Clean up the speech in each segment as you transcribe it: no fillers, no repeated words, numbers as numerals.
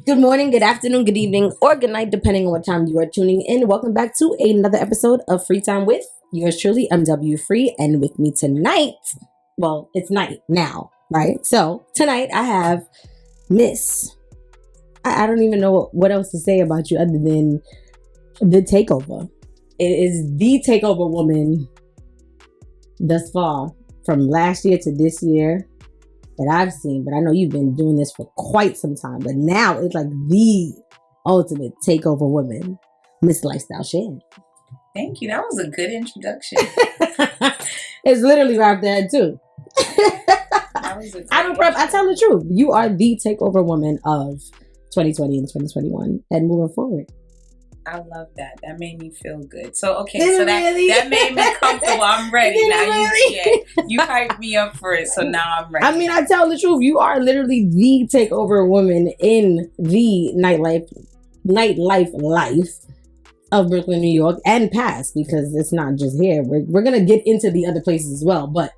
Good morning, good afternoon, good evening, or good night, depending on what time you are tuning in. Welcome back to another episode of Free Time with yours truly, MW Free. And with me tonight, well, it's night now, right? So tonight I have Miss. I don't even know what else to say about you other than the takeover. It is the takeover woman thus far from last year to this year that I've seen, but I know you've been doing this for quite some time, but now it's like the ultimate takeover woman, Miss Lifestyle Shan. Thank you. That was a good introduction. It's literally right there too. I tell the truth. You are the takeover woman of 2020 and 2021 and moving forward. I love that. That made me feel good. So that made me comfortable. I'm ready now. You hyped me up for it, so now I'm ready. I mean, I tell the truth. You are literally the takeover woman in the nightlife life of Brooklyn, New York, and past, because it's not just here. We're gonna get into the other places as well, but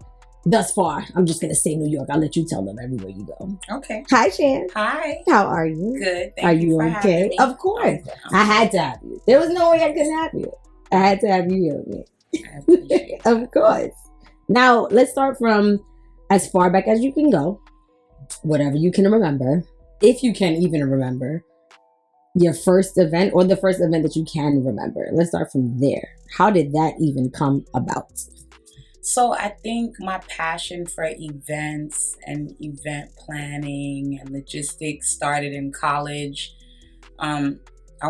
thus far, I'm just gonna say New York. I'll let you tell them everywhere you go. Okay. Hi, Shan. Hi. How are you? Good. Are you okay? Of course. I had to have you. There was no way I couldn't have you. I had to have you here with me. I appreciate that. Of course. Now, let's start from as far back as you can go. Whatever you can remember. If you can even remember your first event or the first event that you can remember. Let's start from there. How did that even come about? So I think my passion for events and event planning and logistics started in college. I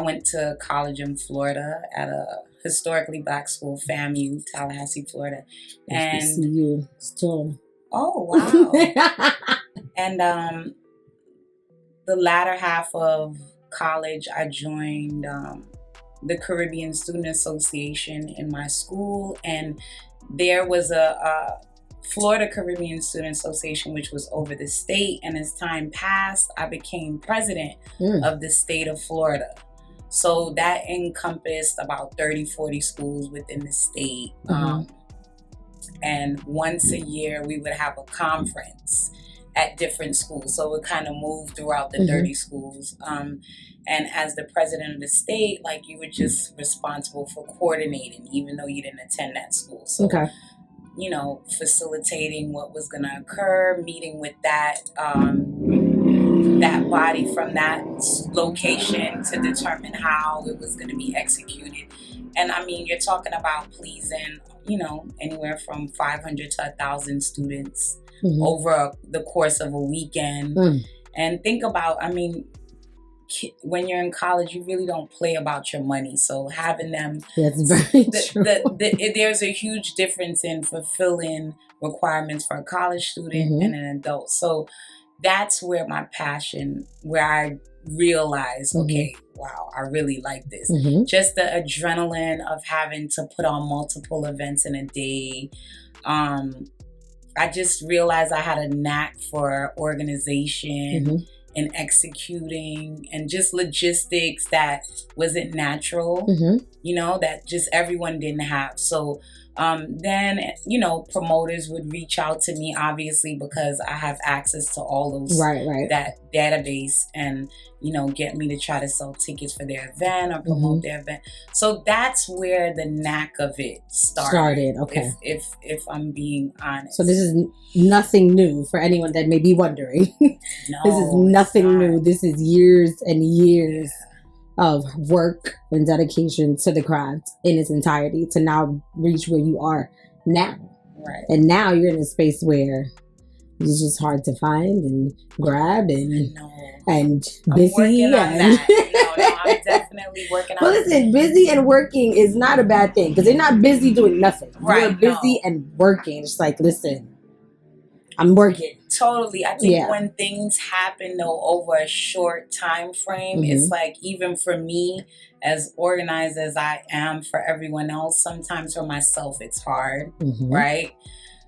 went to college in Florida at a historically black school, FAMU, Tallahassee, Florida. And see you still. Oh, wow. And the latter half of college, I joined the Caribbean Student Association in my school, and there was a Florida Caribbean Student Association, which was over the state. And as time passed, I became president of the state of Florida. So that encompassed about 30, 40 schools within the state. And once a year, we would have a conference at different schools. So it kind of moved throughout the 30 schools. And as the president of the state, like, you were just responsible for coordinating, even though you didn't attend that school. So, you know, facilitating what was going to occur, meeting with that that body from that location to determine how it was going to be executed. And I mean, you're talking about pleasing, you know, anywhere from 500 to 1,000 students over the course of a weekend. And think about, I mean, when you're in college, you really don't play about your money. So having them, that's very true. There's a huge difference in fulfilling requirements for a college student and an adult. So that's where my passion, where I realized, okay, wow, I really like this. Just the adrenaline of having to put on multiple events in a day. I just realized I had a knack for organization and executing and just logistics that wasn't natural, you know, that just everyone didn't have. So then, you know, promoters would reach out to me, obviously, because I have access to all those, that database, and, you know, get me to try to sell tickets for their event or promote their event. So that's where the knack of it started. Okay. If I'm being honest. So this is nothing new for anyone that may be wondering. No, this is nothing new. This is years and years of work and dedication to the craft in its entirety to now reach where you are now. Right. And now you're in a space where it's just hard to find and grab and busy. I'm working on that. I'm definitely working on that. Well, listen, busy and working is not a bad thing, because they're not busy doing nothing. Right. You're busy and working. It's like, listen, I'm working. Totally. I think when things happen, though, over a short time frame, it's like, even for me, as organized as I am, for everyone else, sometimes for myself, it's hard, right?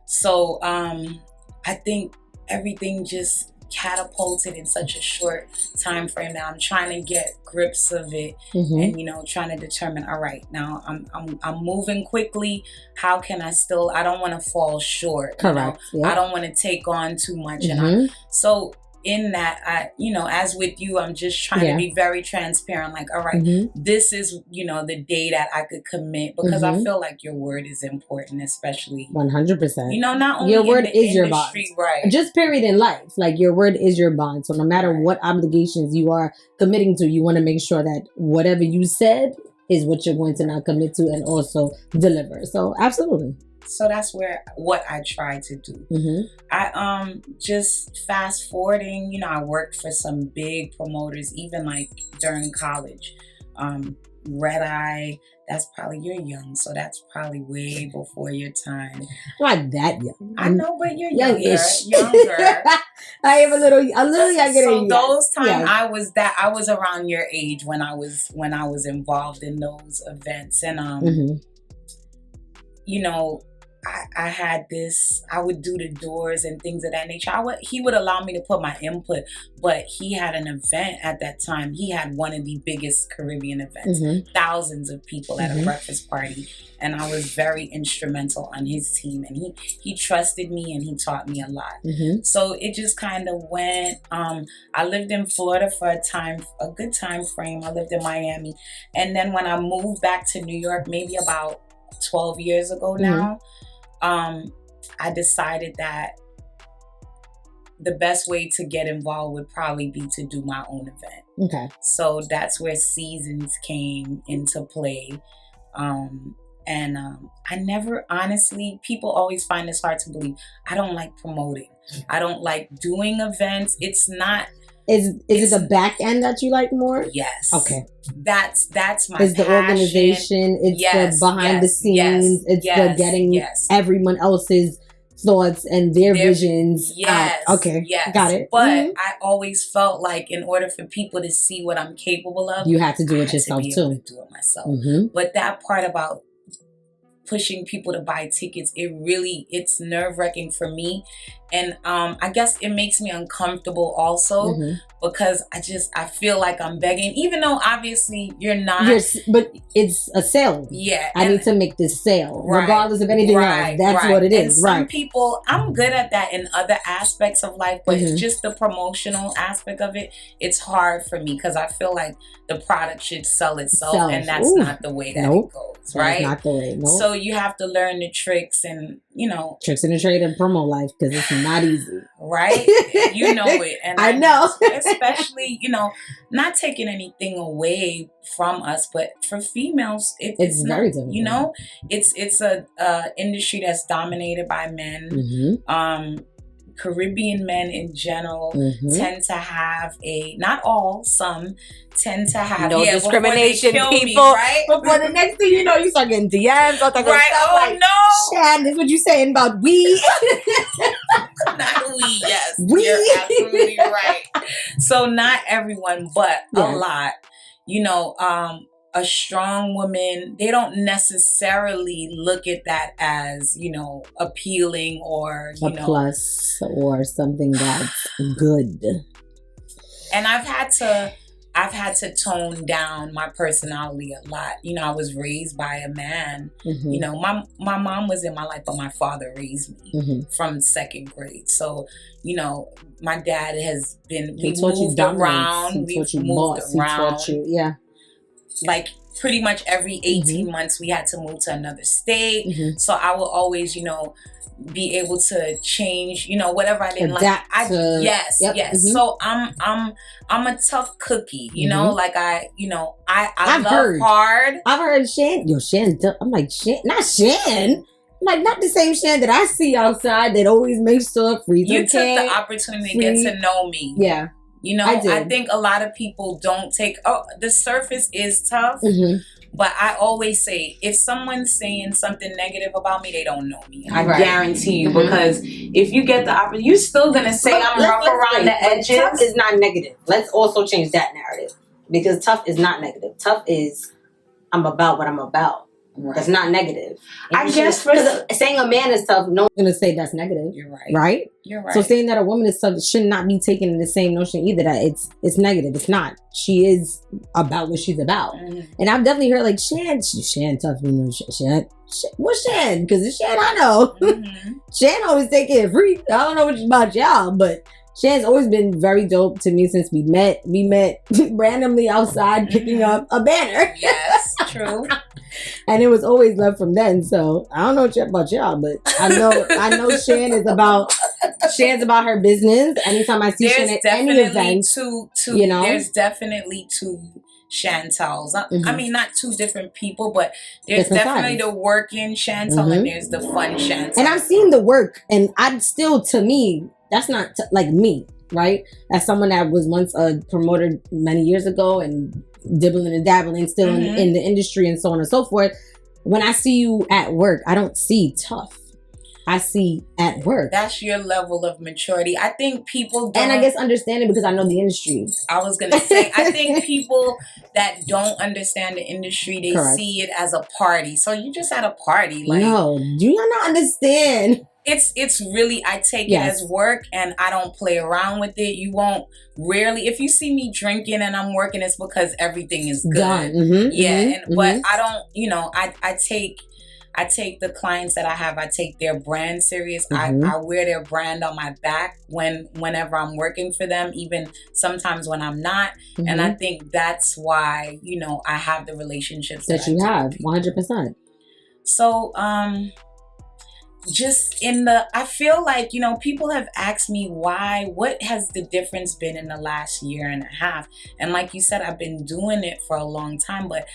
So I think everything just catapulted in such a short time frame. Now I'm trying to get grips of it, and, you know, trying to determine, all right, now I'm moving quickly. How can I I don't want to fall short. Correct. You know? I don't want to take on too much. And so in that, as with you, I'm just trying to be very transparent. Like, all right, this is, the day that I could commit, because I feel like your word is important, especially 100%. Not only your word in the is your industry, bond, right? Just period in life. Like, your word is your bond. So no matter what obligations you are committing to, you want to make sure that whatever you said is what you're going to now commit to and also deliver. So absolutely. So that's what I try to do. I just fast forwarding, I worked for some big promoters, even like during college. Red Eye, that's probably, you're young, so that's probably way before your time. Not that young. I know, but you're youngish. Younger. I am a little younger. So those times I was around your age when I was involved in those events, and I had this, I would do the doors and things of that nature. He would allow me to put my input, but he had an event at that time. He had one of the biggest Caribbean events, thousands of people at a breakfast party. And I was very instrumental on his team. And he trusted me and he taught me a lot. So it just kind of went, I lived in Florida for a good time frame. I lived in Miami. And then when I moved back to New York, maybe about 12 years ago now, I decided that the best way to get involved would probably be to do my own event. Okay. So that's where Seasons came into play. I never, honestly, people always find this hard to believe. I don't like promoting. I don't like doing events. It's not. Is it the back end that you like more? Yes. Okay. That's my It's the passion. Organization. It's the behind the scenes. It's the getting everyone else's thoughts and their visions. Yes. Okay. Yes. Got it. But I always felt like in order for people to see what I'm capable of, you have to do it yourself too. To do it myself. But that part about pushing people to buy tickets, it's nerve-wracking for me. And I guess it makes me uncomfortable also because I feel like I'm begging, even though obviously you're not. But it's a sale. Yeah. I need to make this sale, regardless of anything else. That's what it is. And some people, I'm good at that in other aspects of life, but just the promotional aspect of it, it's hard for me because I feel like the product should sell itself, and that's not the way that it goes, right? That's not the way. So you have to learn the tricks and, tricks in the trade and promo life, because it's not easy. Right? You know it. And I know. Especially, not taking anything away from us, but for females, it's very not, difficult. It's a industry that's dominated by men. Caribbean men in general tend to have not all, some tend to have no discrimination, people. Me, right? Before the next thing you know, you start getting DMs, all that right? Stuff Oh like, no, Shan, this what you saying about we? Not we, yes, we. You're absolutely right. So not everyone, but a lot. A strong woman, they don't necessarily look at that as, appealing or, a plus or something that's good. And I've had to tone down my personality a lot. I was raised by a man. My mom was in my life, but my father raised me from second grade. So, my dad has been, we moved around. We've moved around. Like pretty much every 18 months we had to move to another state. So I will always, be able to change, whatever I didn't Adapt like. Yes. So I'm a tough cookie, like I love hard. I've heard Shan. Shan. I'm like, Shan, not Shan. Like, not the same Shan that I see outside that always makes sure free. You took the opportunity to get to know me. Yeah. I think a lot of people don't take, the surface is tough, but I always say, if someone's saying something negative about me, they don't know me. I guarantee you, because if you get the opportunity, you're still going to say I'm rough around the edges. Tough is not negative. Let's also change that narrative, because tough is not negative. Tough is, I'm about what I'm about. Right. That's not negative. And I guess saying a man is tough, no one's going to say that's negative. You're right. Right? You're right. So saying that a woman is tough should not be taken in the same notion either, that it's negative. It's not. She is about what she's about. And I've definitely heard like, Shan tough. Shan. What's Shan? Because it's Shan I know. Shan always take it free. I don't know about y'all, but Shan's always been very dope to me since we met. We met randomly outside picking up a banner. Yes, true. And it was always love from then. So I don't know about y'all, but I know Shan is about her business. Anytime I see Shan at any event, you know, there's definitely two Chantels. I mean, not two different people, but there's different definitely sides. The working Chantel and there's the fun Chantel. And I've seen the work, and I'm still, to me, that's not like me, right? As someone that was once a promoter many years ago and dibbling and dabbling still in the industry and so on and so forth. When I see you at work, I don't see tough. I see at work. That's your level of maturity. I think people don't... And I guess understand it because I know the industry. I was going to say, I think people that don't understand the industry, they see it as a party. So you just at a party. Like, no, do you not understand? It's really, I take it as work and I don't play around with it. You won't rarely, if you see me drinking and I'm working, it's because everything is good. Done. But I don't, you know, I take the clients that I have, I take their brand serious. I wear their brand on my back whenever I'm working for them, even sometimes when I'm not. And I think that's why, you know, I have the relationships that you have, 100%. So, I feel like, you know, people have asked me what has the difference been in the last year and a half? And like you said, I've been doing it for a long time, but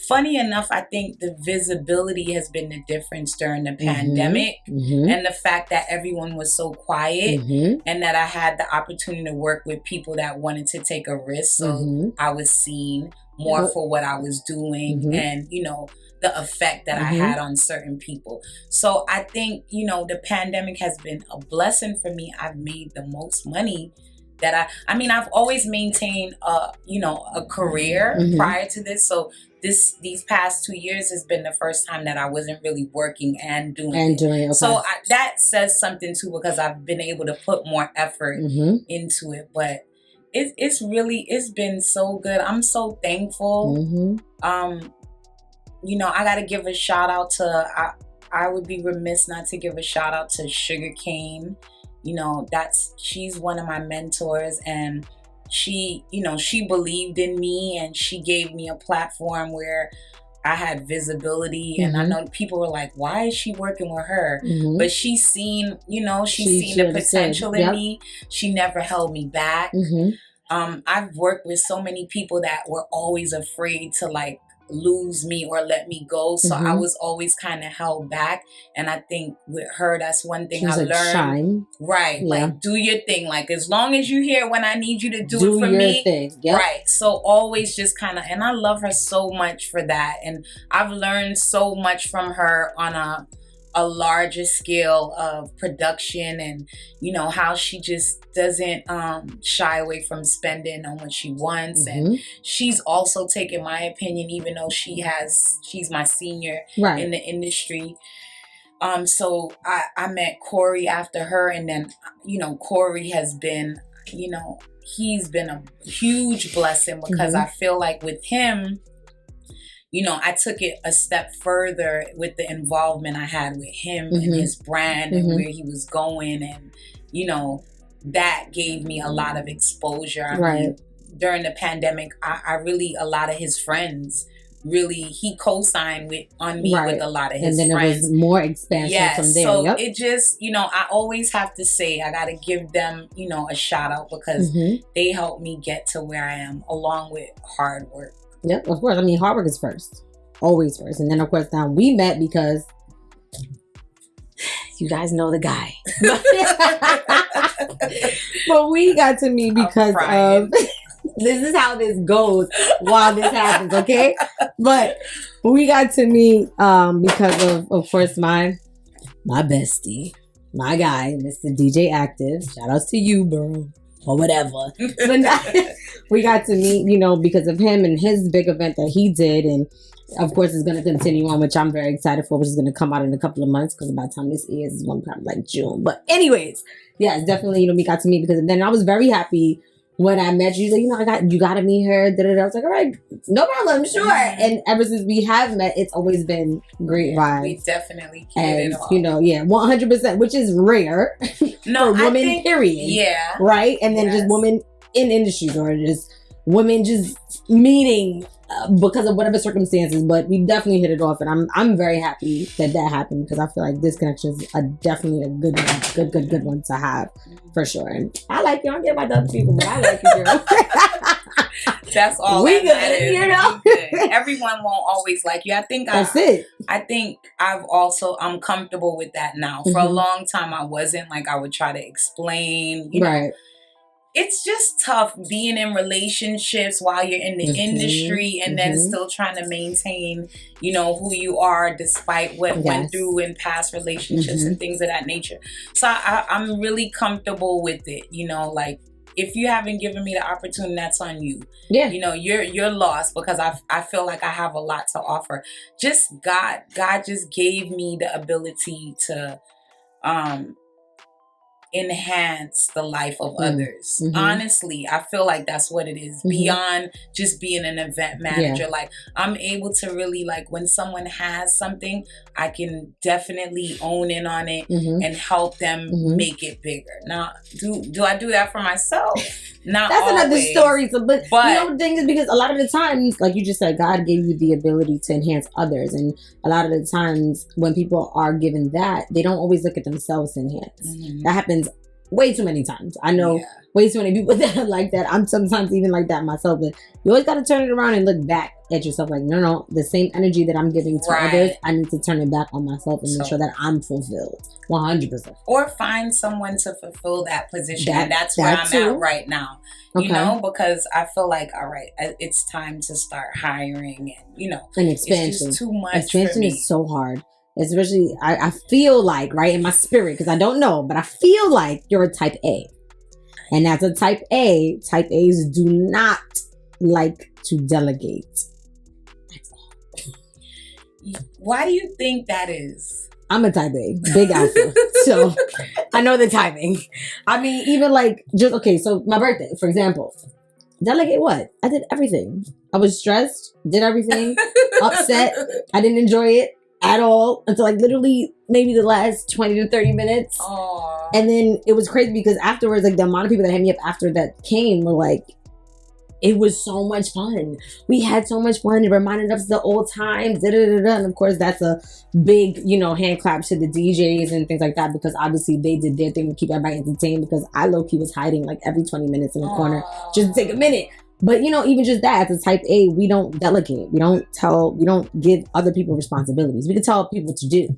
funny enough, I think the visibility has been the difference during the pandemic and the fact that everyone was so quiet and that I had the opportunity to work with people that wanted to take a risk. So I was seen more for what I was doing and, you know, the effect that I had on certain people. So I think, you know, the pandemic has been a blessing for me. I've made the most money that I mean, I've always maintained a career prior to this. So these past 2 years has been the first time that I wasn't really working and doing it. Okay. So that says something too, because I've been able to put more effort into it. But it's been so good. I'm so thankful. You know, I got to give a shout out to, I would be remiss not to give a shout out to Sugarcane. You know, she's one of my mentors, and she believed in me and she gave me a platform where I had visibility. And I know people were like, why is she working with her? But she's seen, she's seen the potential in me. She never held me back. I've worked with so many people that were always afraid to like lose me or let me go. So I was always kind of held back. And I think with her, that's one thing I learned. Shine. Right. Yeah. Like, do your thing. Like, as long as you're here when I need you to do it for me. Thing. Yep. Right. So always just kind of, and I love her so much for that. And I've learned so much from her on a larger scale of production, and you know how she just doesn't shy away from spending on what she wants. And she's also taken my opinion, even though she's my senior in the industry. So I met Corey after her, and then Corey has been, he's been a huge blessing, because I feel like with him, I took it a step further with the involvement I had with him and his brand and where he was going. And, that gave me a lot of exposure. I mean, during the pandemic, I really, a lot of his friends, really, he co-signed on me with a lot of his friends. And then it was more expansion from there. So it just, I always have to say, I got to give them, a shout out, because they helped me get to where I am, along with hard work. Yep, of course. I mean, hard work is first. Always first. And then, of course, now we met because you guys know the guy. But we got to meet because of... This is how this goes while this happens, okay? But we got to meet because of course, my bestie, my guy, Mr. DJ Active. Shout outs to you, bro. Or whatever. But now, we got to meet, because of him and his big event that he did. And of course, it's going to continue on, which I'm very excited for, which is going to come out in a couple of months, because by the time this is one probably like June. But anyways, yes, definitely, we got to meet, because then I was very happy when I met you, like, you gotta meet her. I was like, all right, no problem, sure. And ever since we have met, it's always been great vibes. We definitely get it all. 100%, which is rare for women, period. Yeah. Right? And then just women in industries, or just women just meeting because of whatever circumstances. But we definitely hit it off, and I'm very happy that happened, because I feel like this connection is definitely a good one to have, for sure. And I like you. I don't care about the other people, but I like you, girl. That's all we that matters. good. Everyone won't always like you. I think that's it. I think I'm comfortable with that now. For a long time, I wasn't. Like, I would try to explain, you know. It's just tough being in relationships while you're in the industry, and then still trying to maintain, you know, who you are despite what went through in past relationships and things of that nature. So I'm really comfortable with it, you know, like, if you haven't given me the opportunity, that's on you. Yeah. You know, you're lost, because I feel like I have a lot to offer. Just God just gave me the ability to enhance the life of others. Honestly, I feel like that's what it is. Beyond just being an event manager, like, I'm able to really, like, when someone has something, I can definitely own in on it and help them make it bigger. Now, do I do that for myself? Not that's always. Another story. So, but you know, the thing is, because a lot of the times, like you just said, God gave you the ability to enhance others, and a lot of the times when people are given that, they don't always look at themselves enhanced. That happens way too many times. I know way too many people that are like that. I'm sometimes even like that myself, but you always got to turn it around and look back at yourself. Like, no, the same energy that I'm giving to others, I need to turn it back on myself and make sure that I'm fulfilled 100%. Or find someone to fulfill that position. And that's where I'm at right now. You know, because I feel like, all right, it's time to start hiring, and, you know, and expansion. It's just too much. Expansion is so hard. Especially, I feel like, right, in my spirit, because I don't know, but I feel like you're a type A. And as a type A's do not like to delegate. That's all. Why do you think that is? I'm a type A, big alpha. So I know the timing. I mean, even like, just, okay, so my birthday, for example. Delegate what? I did everything. I was stressed, did everything, upset. I didn't enjoy it at all until, like, literally maybe the last 20 to 30 minutes. Aww. And then it was crazy, because afterwards, like, the amount of people that hit me up after that came were like, it was so much fun. We had so much fun. It reminded us of the old times. And of course, that's a big, you know, hand clap to the DJs and things like that, because obviously they did their thing to keep everybody entertained, because I low-key was hiding like every 20 minutes in the corner just to take a minute. But, you know, even just that, as a type A, we don't delegate. We don't give other people responsibilities. We can tell people to do,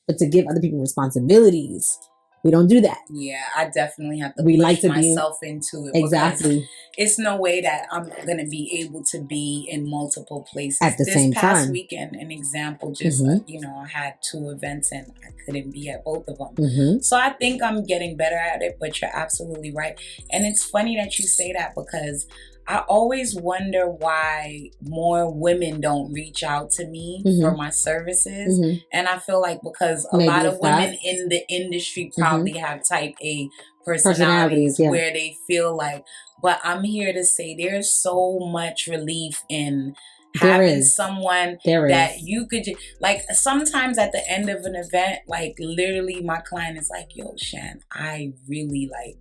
but to give other people responsibilities, we don't do that. Yeah, I definitely have to push myself into it. Exactly. It's no way that I'm going to be able to be in multiple places. At the same time. This past weekend, an example, just, you know, I had 2 events and I couldn't be at both of them. So I think I'm getting better at it, but you're absolutely right. And it's funny that you say that, because I always wonder why more women don't reach out to me for my services. And I feel like because a lot of women in the industry probably have type A personalities where they feel like, but I'm here to say there's so much relief in having someone that you could just, like, sometimes at the end of an event, like, literally my client is like, yo, Shan, I really, like,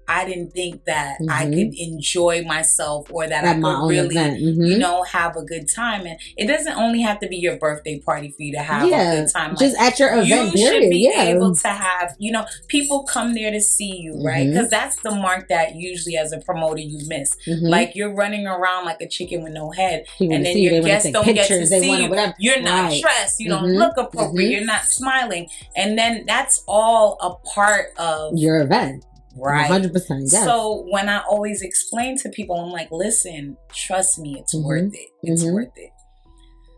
I didn't think that I could enjoy myself, or that I could really, you know, have a good time. And it doesn't only have to be your birthday party for you to have a good time. Like, just at your event, you should be able to have, you know, people come there to see you, right? Because that's the mark that usually as a promoter you miss. Like, you're running around like a chicken with no head, and then your guests don't get to see you. You're not dressed. You don't look appropriate. You're not smiling. And then that's all a part of your event. Right. 100%. Yes. So when I always explain to people, I'm like, listen, trust me, it's worth it. It's worth it.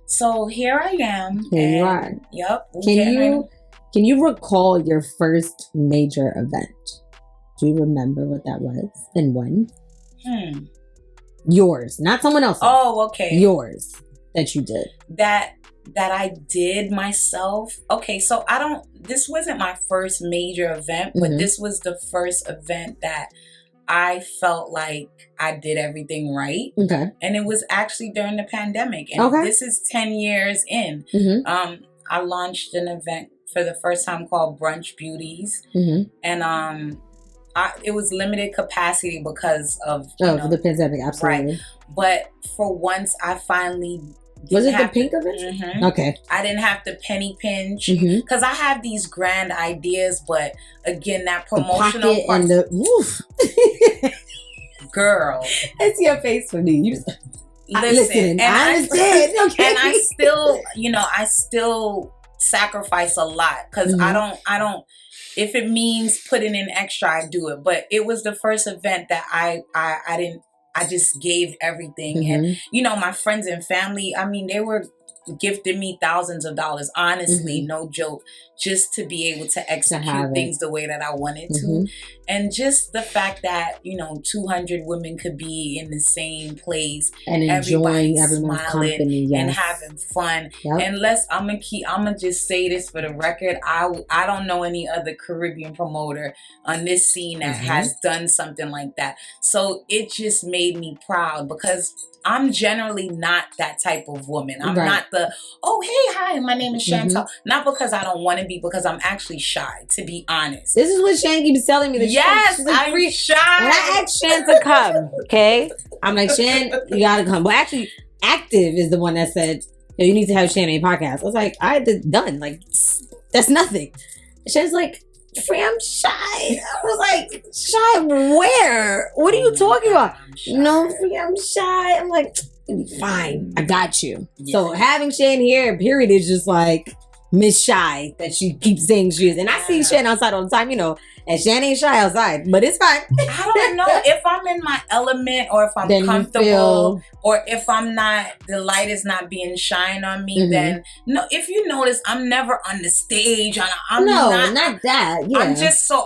So here I am. Here you are. Yep. Can you recall your first major event? Do you remember what that was and when? Yours, not someone else's. Oh, okay. Yours that you did. That I did myself. Okay, so this wasn't my first major event, but this was the first event that I felt like I did everything right. Okay. And it was actually during the pandemic. And this is 10 years in. Mm-hmm. I launched an event for the first time called Brunch Beauties. Mm-hmm. And it was limited capacity because of the pandemic, absolutely. Right. But for once, I finally was it the pink of it? Mm-hmm. Okay. I didn't have to penny pinch because I have these grand ideas, but again, that promotional the part and the woof. Girl, it's your face for me. Listen, and I understand. Okay. And I still sacrifice a lot because I don't. If it means putting in extra, I do it. But it was the first event that I didn't. I just gave everything. And, my friends and family, I mean, they were gifted me thousands of dollars, honestly, no joke, just to be able to execute things the way that I wanted to. And just the fact that, 200 women could be in the same place and enjoying everyone's company and having fun. And I'm gonna just say this for the record. I don't know any other Caribbean promoter on this scene that has done something like that. So it just made me proud because I'm generally not that type of woman. I'm not the, oh, hey, hi, my name is Chantal. Not because I don't want to be, because I'm actually shy, to be honest. This is what Shan keeps telling me. That yes, I'm shy. When I asked Shan to come, okay? I'm like, Shan, you gotta come. But actually, Active is the one that said, yo, you need to have Shan on your podcast. I was like, I did done. Like, that's nothing. Shan's like, Free, I'm shy. I was like, shy where? What are you talking about? No, Free, I'm shy. I'm like, fine, I got you. Yeah. So having Shan here, period, is just like Miss Shy that she keeps saying she is. And I see Shan outside all the time, and Shan ain't shy outside, but it's fine. I don't know if I'm in my element or if I'm then comfortable or if I'm not, the light is not being shined on me, then no, if you notice, I'm never on the stage. I'm not that. Yeah.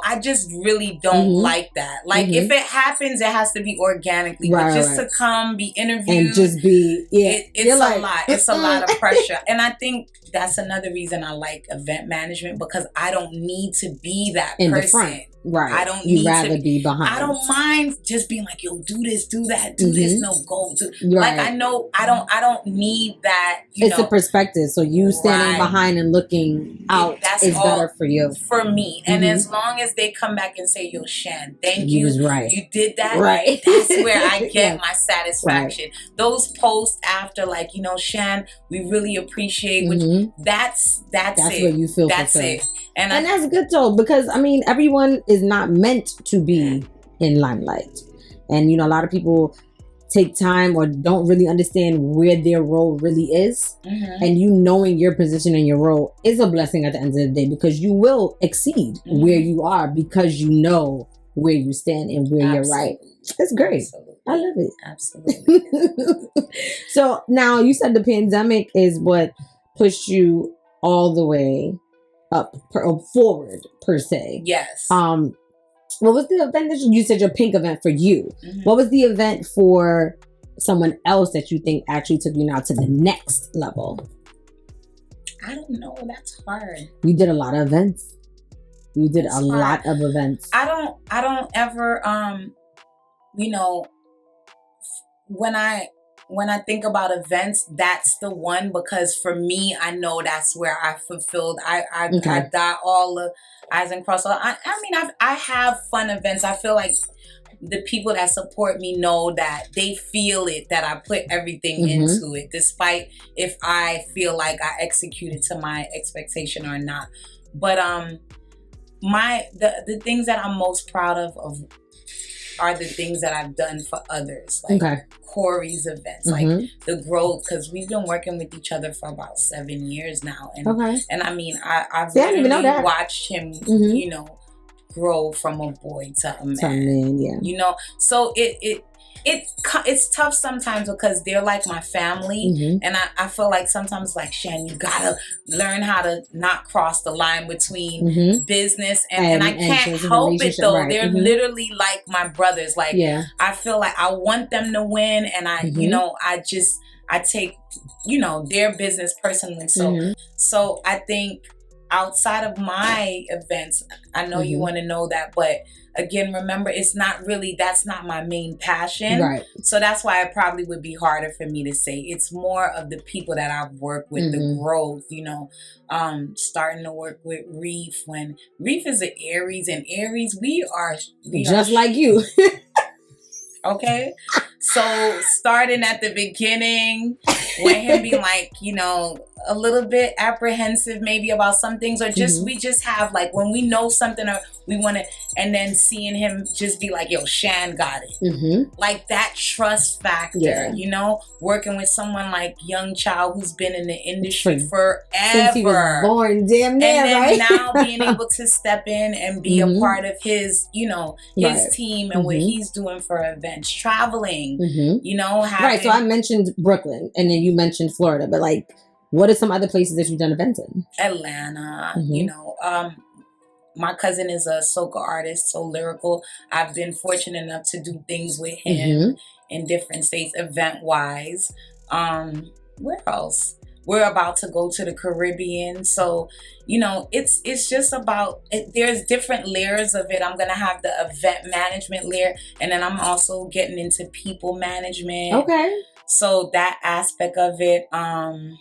I just really don't like that. Like if it happens, it has to be organically, but just to come, be interviewed. And just be, it's a lot. It's a lot of pressure. And I think that's another reason I like event management because I don't need to be that in person. The front. Right. I don't need rather to be behind. I don't mind just being like, yo, do this, do that, do this, no, go. Like I know I don't need that. It's a perspective. So you standing behind and looking out is better for you. For me. And as long as they come back and say, yo, Shan, thank you. Was right. You did that. Right. That's where I get my satisfaction. Right. Those posts after like, Shan, we really appreciate what that's it. Where you feel that's fulfilled. it. And that's good though, because I mean everyone is not meant to be in limelight. And a lot of people take time or don't really understand where their role really is. And knowing your position and your role is a blessing at the end of the day because you will exceed where you are because you know where you stand and where you're right. It's great. Absolutely. I love it. Absolutely. So now you said the pandemic is what pushed you all the way up forward per se. Yes. What was the event that you said your pink event for you? What was the event for someone else that you think actually took you now to the next level? I don't know. That's hard. You did a lot of events. You did a lot of events. I don't ever when I think about events, that's the one because for me, I know that's where I fulfilled. I dot all the I's and cross all. I mean, I have fun events. I feel like the people that support me know that they feel it, that I put everything into it, despite if I feel like I executed to my expectation or not. But the things that I'm most proud of are the things that I've done for others, like Corey's events, like the growth, because we've been working with each other for about 7 years now, and I mean, I've literally watched him, grow from a boy to a man, so it's tough sometimes because they're like my family, and I feel like sometimes like, Shan, you gotta learn how to not cross the line between business and I can't help it though. Right. They're literally like my brothers. Like I feel like I want them to win, and I I take their business personally. So I think outside of my events, I know you want to know that, but again, remember, that's not my main passion. Right. So that's why it probably would be harder for me to say. It's more of the people that I've worked with, the growth, starting to work with Reef, when Reef is an Aries, and Aries, we are just like you. Okay, so starting at the beginning, with him being like, a little bit apprehensive maybe about some things, or just we just have like, when we know something or we want to, and then seeing him just be like, yo, Shan got it. Like that trust factor, working with someone like Young Child, who's been in the industry forever. Since he was born, damn near, and then right? now being able to step in and be a part of his, his team and what he's doing for events, traveling, Right, so I mentioned Brooklyn and then you mentioned Florida, but like, what are some other places that you've done events in? Atlanta, my cousin is a soca artist, so lyrical. I've been fortunate enough to do things with him in different states, event-wise. Where else? We're about to go to the Caribbean. So, it's just about, there's different layers of it. I'm going to have the event management layer, and then I'm also getting into people management. Okay. So that aspect of it, I'm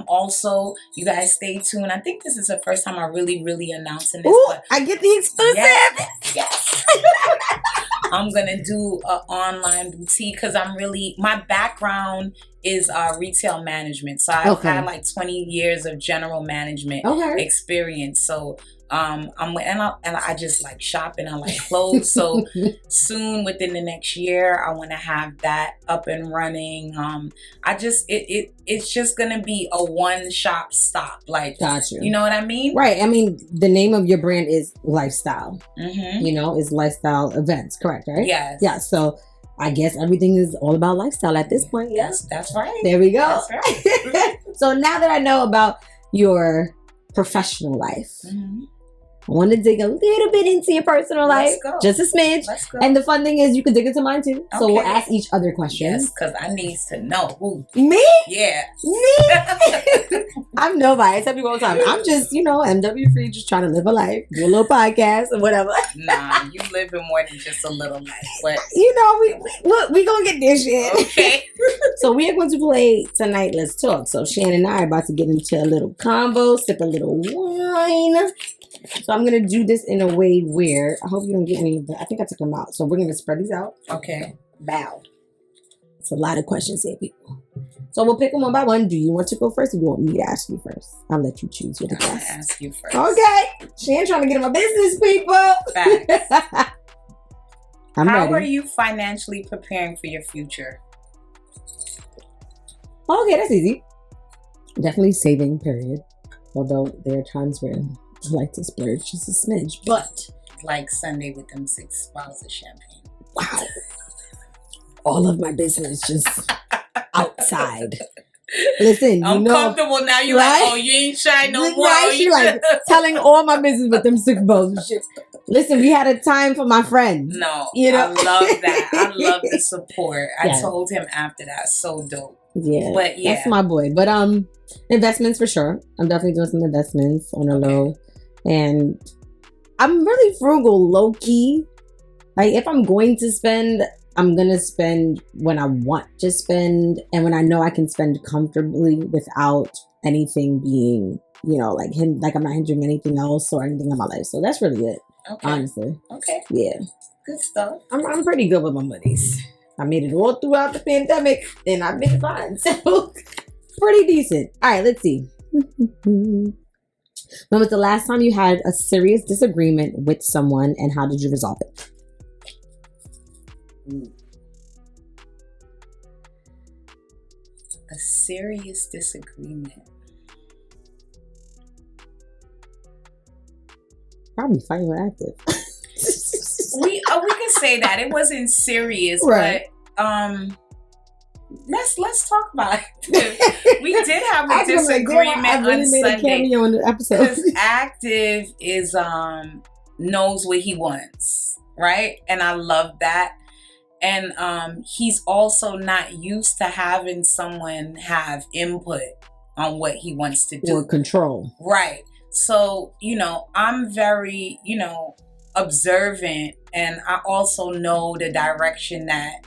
also, you guys stay tuned. I think this is the first time I'm really announcing this. Ooh, I get the exclusive. Yes. I'm gonna do an online boutique because my background is retail management. So I've had like 20 years of general management experience. So I just like shopping. I like clothes. So soon, within the next year, I want to have that up and running. It's just gonna be a one-shop stop. Like, got you. You know what I mean? Right. I mean, the name of your brand is Lifestyle. Is Lifestyle Events, correct? Right? Yes. Yeah. So I guess everything is all about lifestyle at this point. Yes, that's right. There we go. That's right. So now that I know about your professional life, I want to dig a little bit into your personal life. Just a smidge. Let's go. And the fun thing is you can dig into mine too. So we'll ask each other questions. Yes, because I need to know. Who. Me? Yeah. Me? I'm nobody. I tell people all the time, I'm just, MW free, just trying to live a life, do a little podcast or whatever. Nah, you living more than just a little life. But we gonna get this shit. Okay. So we are going to play Tonight Let's Talk. So Shan and I are about to get into a little combo, sip a little wine. So I'm going to do this in a way where, I hope you don't get any of that. I think I took them out. So we're going to spread these out. Okay. Bow. It's a lot of questions here, people. So we'll pick them one by one. Do you want to go first or do you want me to ask you first? I'll let you choose. You're the I'm guest. going to ask you first. Okay. Shan trying to get in my business, people. Facts. I'm How ready. are you financially preparing for your future? Okay, that's easy. Definitely saving, period. Although there are times where I like to splurge just a smidge, but like Sunday with them 6 bottles of champagne. Wow. All of my business just outside. Listen, I'm comfortable now. You right? like, oh, you ain't shy no more. Right? She like telling all my business with them 6 bottles of shit. Listen, we had a time for my friend. No, I love that. I love the support. I told him after that. So dope. Yeah, but that's my boy. But investments for sure. I'm definitely doing some investments on a low, and I'm really frugal, low key. Like if I'm going to spend, I'm gonna spend when I want to spend, and when I know I can spend comfortably without anything being, like I'm not hindering anything else or anything in my life. So that's really it. Okay. Honestly. Okay. Yeah. Good stuff. I'm pretty good with my monies. I made it all throughout the pandemic and I've been fine. So, pretty decent. All right, let's see. When was the last time you had a serious disagreement with someone and how did you resolve it? A serious disagreement. Probably fighting with active. We can say that it wasn't serious, right. But let's talk about it. We did have a disagreement on Sunday because active is knows what he wants, right? And I love that. And he's also not used to having someone have input on what he wants to do. Or control. Right. So, I'm very, observant, and I also know the direction that,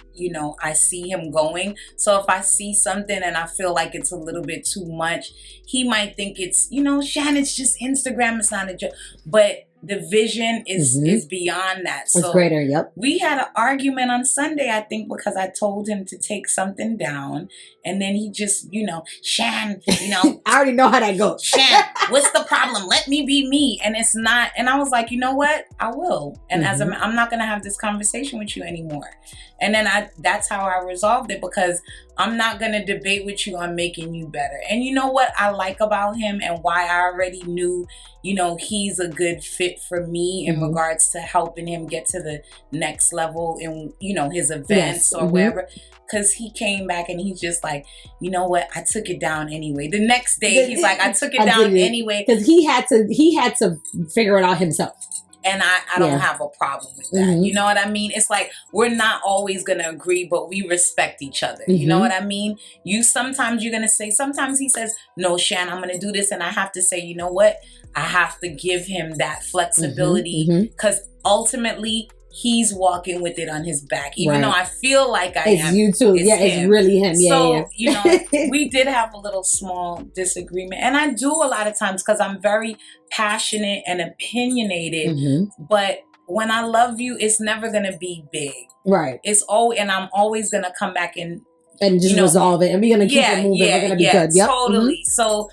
I see him going. So if I see something and I feel like it's a little bit too much, he might think it's, Shan, it's just Instagram, it's not a joke. But the vision is beyond that. So it's greater, yep. We had an argument on Sunday, I think, because I told him to take something down. And then he just, Shan, I already know how that goes. Shan, what's the problem? Let me be me. And it's not. And I was like, you know what? I will. And I'm not going to have this conversation with you anymore. And then that's how I resolved it, because I'm not going to debate with you on making you better. And you know what I like about him, and why I already knew, he's a good fit for me in regards to helping him get to the next level in, his events or wherever. Because he came back and he's just like, you know what? I took it down anyway. The next day, he's like, I took it down anyway. Because he had to figure it out himself. And I don't have a problem with that. You know what I mean? It's like, we're not always going to agree, but we respect each other. You know what I mean? Sometimes you're going to say, sometimes he says, no, Shan, I'm going to do this. And I have to say, you know what? I have to give him that flexibility, because ultimately he's walking with it on his back. Even though I feel like I am. It's you too. It's really him. So, we did have a little small disagreement. And I do a lot of times, because I'm very passionate and opinionated. But when I love you, it's never going to be big. Right. And I'm always going to come back and just resolve it. And we're going to keep it moving. We're going to be good. Yep. Totally. So,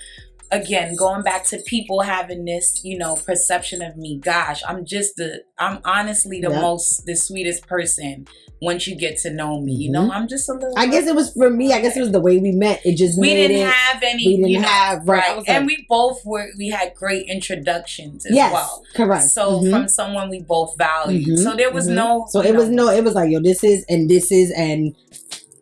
again, going back to people having this, perception of me, gosh, I'm honestly the sweetest person once you get to know me. I'm just a little. I guess it was for me. I guess it was the way we met. It just we didn't have any. We didn't have right. Like, and we had great introductions as well. Correct. So from someone we both valued. So there was no. So it was it was like, yo, this is and.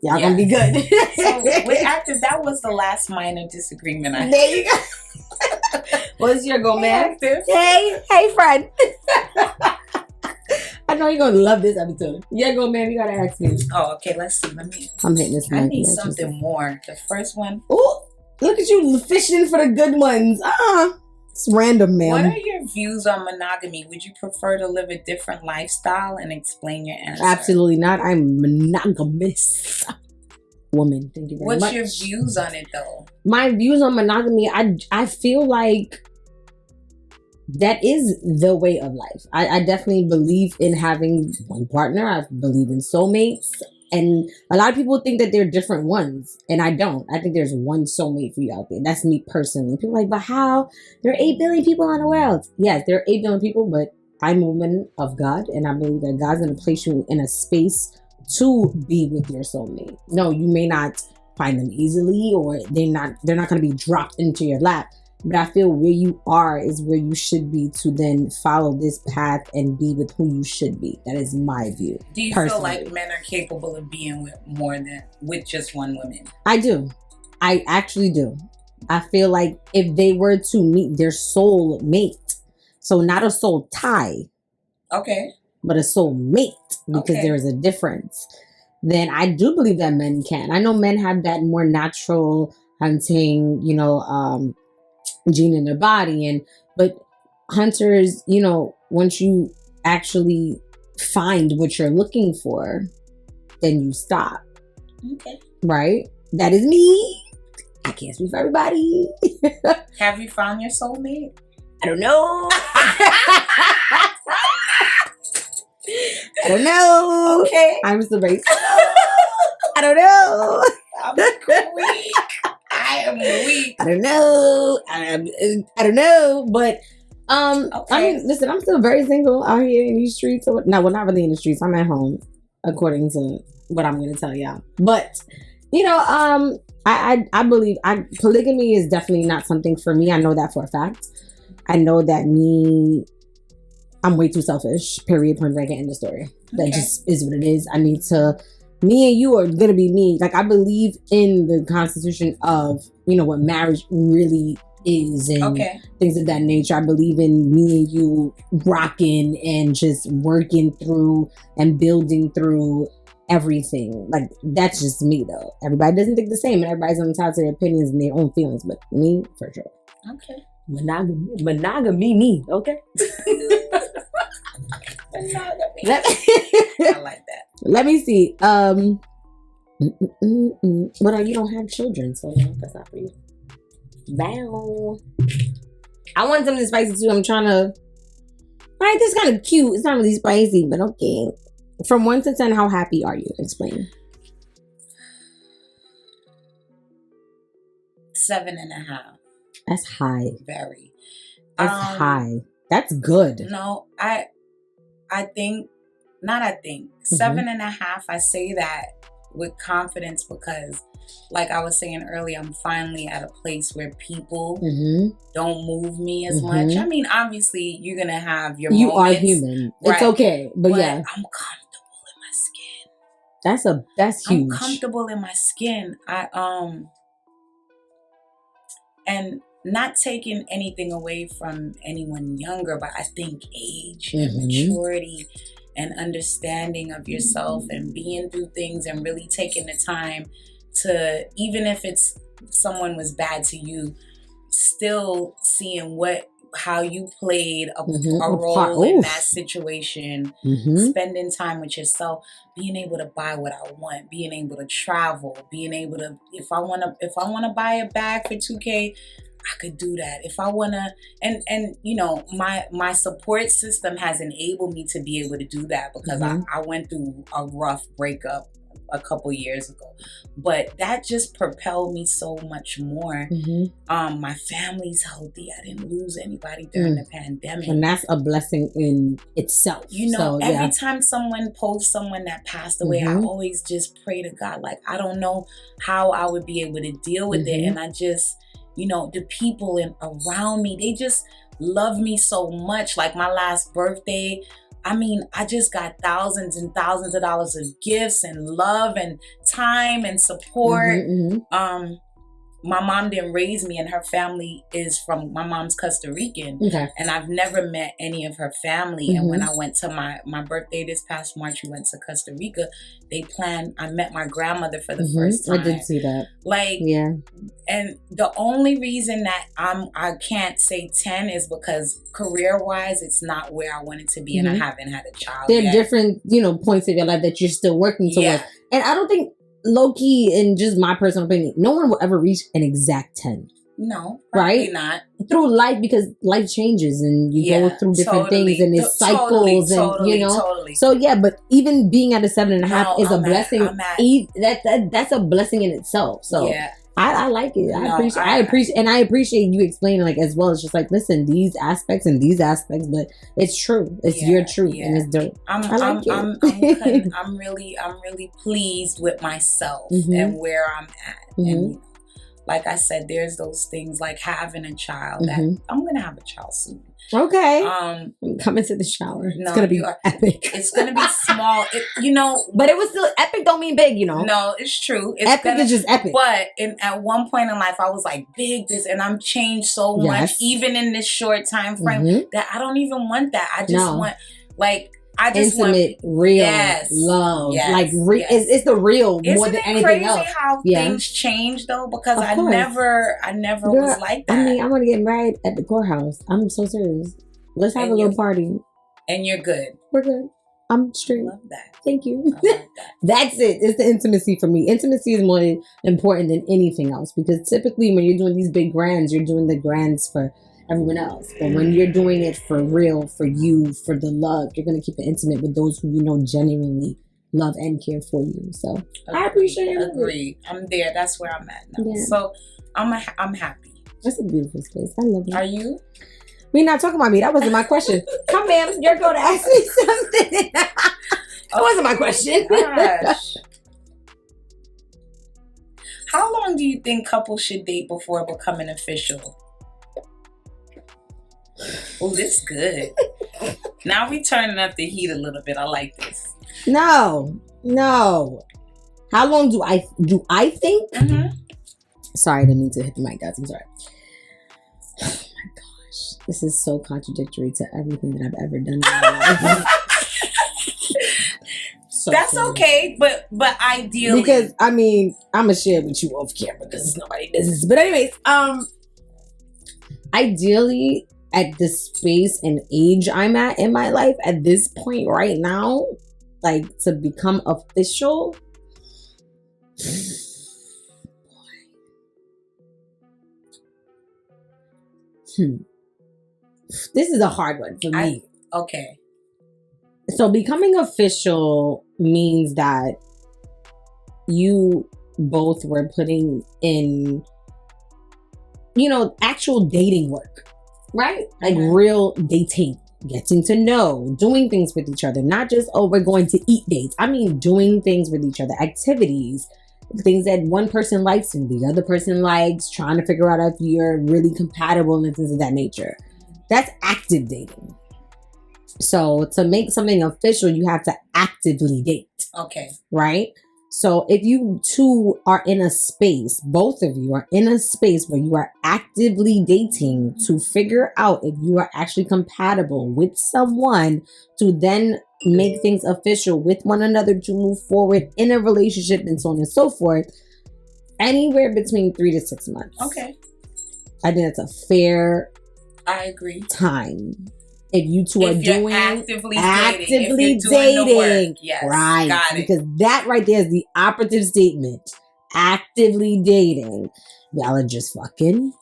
Y'all gonna be good. So that was the last minor disagreement I had. There you go. What's your go, man? Hey, friend. I know you're gonna love this episode. Yeah, go, man. You gotta ask me. Oh, okay. Let's see. I'm hitting this. I need something more. The first one. Oh, look at you fishing for the good ones. It's random, man. What are your views on monogamy? Would you prefer to live a different lifestyle? And explain your answer. Absolutely not. I'm monogamous woman. Thank you very much. What's your views on it, though? My views on monogamy, I feel like that is the way of life. I definitely believe in having one partner. I believe in soulmates. And a lot of people think that they're different ones. And I don't. I think there's one soulmate for you out there. That's me personally. People are like, but how? There are 8 billion people in the world. Yes, there are 8 billion people, but I'm a woman of God. And I believe that God's going to place you in a space to be with your soulmate. No, you may not find them easily, or they're not going to be dropped into your lap. But I feel where you are is where you should be to then follow this path and be with who you should be. That is my view. Do you feel like men are capable of being with just one woman? I do. I actually do. I feel like if they were to meet their soul mate, so not a soul tie, okay, but a soul mate, because there is a difference, then I do believe that men can. I know men have that more natural hunting, gene in their body, but hunters, once you actually find what you're looking for, then you stop. Okay. Right? That is me. I can't speak for everybody. Have you found your soulmate? I don't know. I don't know. Okay. I'm still racist. I don't know. I'm weak. I am weak. I don't know. I don't know. But I mean, listen, I'm still very single out here in these streets. No, well, not really in the streets. I'm at home, according to what I'm going to tell y'all. But I believe polygamy is definitely not something for me. I know that for a fact. I know that I'm way too selfish. Period. Point blank. End of story. That just is what it is. Me and you are gonna be me. Like, I believe in the constitution of, what marriage really is and things of that nature. I believe in me and you rocking and just working through and building through everything. Like, that's just me, though. Everybody doesn't think the same, and everybody's entitled to their opinions and their own feelings. But me, for sure. Okay. Monogamy, me. Okay. Monogamy. I like that. Let me see. Well, you don't have children, so no, that's not for you. Bow. I want something spicy too. I'm trying to. Alright, this is kind of cute. It's not really spicy, but okay. From 1 to 10, how happy are you? Explain. 7.5. That's high. Very. That's high. That's good. No, I think, 7.5. I say that with confidence because, like I was saying earlier, I'm finally at a place where people don't move me as much. I mean, obviously, you're going to have your moments. You are human. Right? It's okay. But yeah. I'm comfortable in my skin. That's huge. I'm comfortable in my skin. And not taking anything away from anyone younger, but I think age and maturity and understanding of yourself and being through things and really taking the time to, even if it's someone was bad to you, still seeing how you played a role in that situation, spending time with yourself, being able to buy what I want, being able to travel, being able to, if I want to buy a bag for $2,000, I could do that. If I want to, and you know, my support system has enabled me to be able to do that because I went through a rough breakup a couple years ago, but that just propelled me so much more. My family's healthy. I didn't lose anybody during the pandemic, and that's a blessing in itself. You know, so, every time someone posts someone that passed away, I always just pray to God, like, I don't know how I would be able to deal with it, and I just, you know, the people around me, they just love me so much. Like my last birthday, I mean, I just got thousands and thousands of dollars of gifts and love and time and support. My mom didn't raise me, and her family is from, my mom's Costa Rican. And I've never met any of her family. And when I went to my birthday this past March, we went to Costa Rica. I met my grandmother for the first time. I did see that. Like, and the only reason that I can't say 10 is because career-wise, it's not where I wanted to be, and I haven't had a child There are yet. different, points of your life that you're still working towards. And I don't think, low-key, in just my personal opinion, no one will ever reach an exact 10. No, probably not. Through life, because life changes and you go through different things and it's cycles and, So, but even being at a 7.5 is a blessing. That's a blessing in itself. So, I like it. I appreciate you explaining, like, as well. It's just like, listen, these aspects, but it's true. It's your truth, and it's dope. I'm really pleased with myself and where I'm at. And like I said, there's those things like having a child that I'm gonna have a child soon. Okay. I'm coming to the shower. It's gonna be epic. It's gonna be small, but it was still epic. Don't mean big, No, it's true. Epic is just epic. But at one point in life, I was like, big this, and I'm changed so much, even in this short time frame, that I don't even want that. I just want, like, intimate, real love. It's the real more than anything else. Isn't it crazy how things change though? Because I never was like that. I mean, I'm gonna get married at the courthouse. I'm so serious. Let's have a little party. And you're good. We're good. I'm straight. I love that. Thank you. I love that. That's it. It's the intimacy for me. Intimacy is more important than anything else, because typically when you're doing these big grands, you're doing the grands for everyone else. But when you're doing it for real, for you, for the love, you're going to keep it intimate with those who genuinely love and care for you. So I appreciate it. Agree. I'm there. That's where I'm at now. Yeah. So I'm happy. That's a beautiful space. I love it. Are you? We're not talking about me. That wasn't my question. Come, ma'am. You're going to ask me something. That wasn't my question. Gosh. How long do you think couples should date before becoming official? Oh, this good. Now we turning up the heat a little bit. I like this. No. How long do I think? Sorry, I didn't mean to hit the mic, guys. I'm sorry. Oh my gosh, this is so contradictory to everything that I've ever done in my life. So that's funny. okay, but ideally, because I mean, I'm gonna share it with you off camera because it's nobody's business. But anyways, ideally, at the space and age I'm at in my life at this point right now, like to become official. This is a hard one for me. Okay. So becoming official means that you both were putting in, actual dating work, right? Like real dating, getting to know, doing things with each other, not just, we're going to eat dates. I mean, doing things with each other, activities, things that one person likes and the other person likes, trying to figure out if you're really compatible and things of that nature. That's active dating. So to make something official, you have to actively date. Okay. Right? So if you two are in a space, both of you are in a space where you are actively dating to figure out if you are actually compatible with someone to then make things official with one another to move forward in a relationship and so on and so forth, anywhere between 3 to 6 months. Okay. I think that's a fair I agree. time. If you two are doing actively dating, yes, right? Got it. Because that right there is the operative statement. Actively dating, y'all are just fucking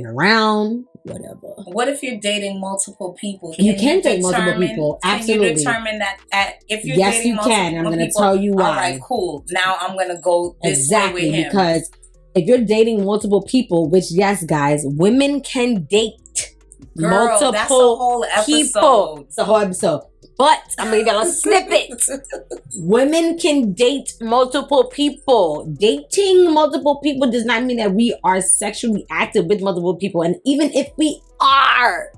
around, whatever. What if you're dating multiple people? You can date multiple people. Absolutely. Can you determine that if you're yes, dating you multiple can. I'm going to people, tell you why. All right, cool. Now I'm going to go this way with him. Because if you're dating multiple people, which yes, guys, women can date. Girl, multiple that's a whole episode. People. It's a whole episode. But I'm gonna give y'all a snippet. Women can date multiple people. Dating multiple people does not mean that we are sexually active with multiple people. And even if we are,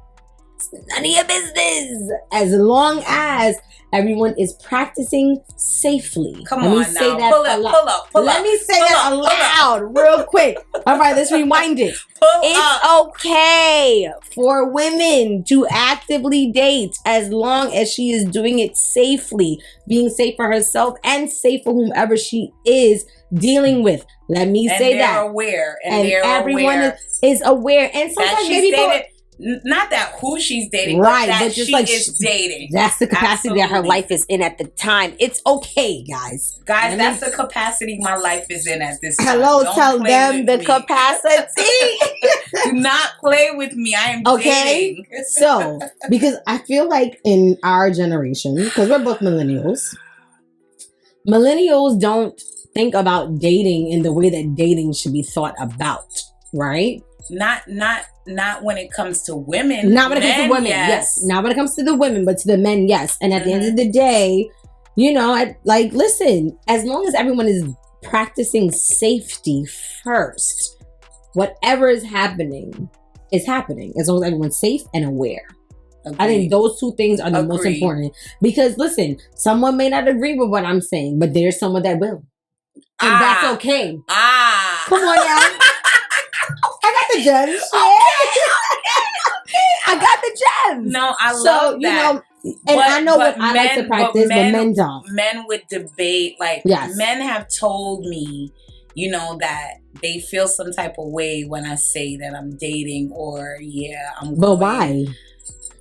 it's none of your business. As long as everyone is practicing safely. Come on now. Let me say that aloud real quick. All right, let's rewind it. It's okay for women to actively date as long as she is doing it safely, being safe for herself and safe for whomever she is dealing with. Let me say that. Aware. And everyone is aware. And sometimes maybe not that who she's dating, right, but that just she like is dating. That's the capacity that her life is in at the time. It's okay, guys. That's the capacity my life is in at this time. Hello, tell them the capacity. Do not play with me. I am dating. So, because I feel like in our generation, because we're both millennials don't think about dating in the way that dating should be thought about, right? Not when it comes to women. Not when it comes to women, yes. Not when it comes to the women, but to the men, yes. And at the end of the day, listen, as long as everyone is practicing safety first, whatever is happening is happening. As long as everyone's safe and aware. Agreed. I think those two things are the most important. Because listen, someone may not agree with what I'm saying, but there's someone that will. And that's okay. Come on now. I got the gems. Okay. I got the gems. No, I love that. I know what I like to practice, but men don't. Men would debate, men have told me, that they feel some type of way when I say that I'm dating or, I'm going. But why?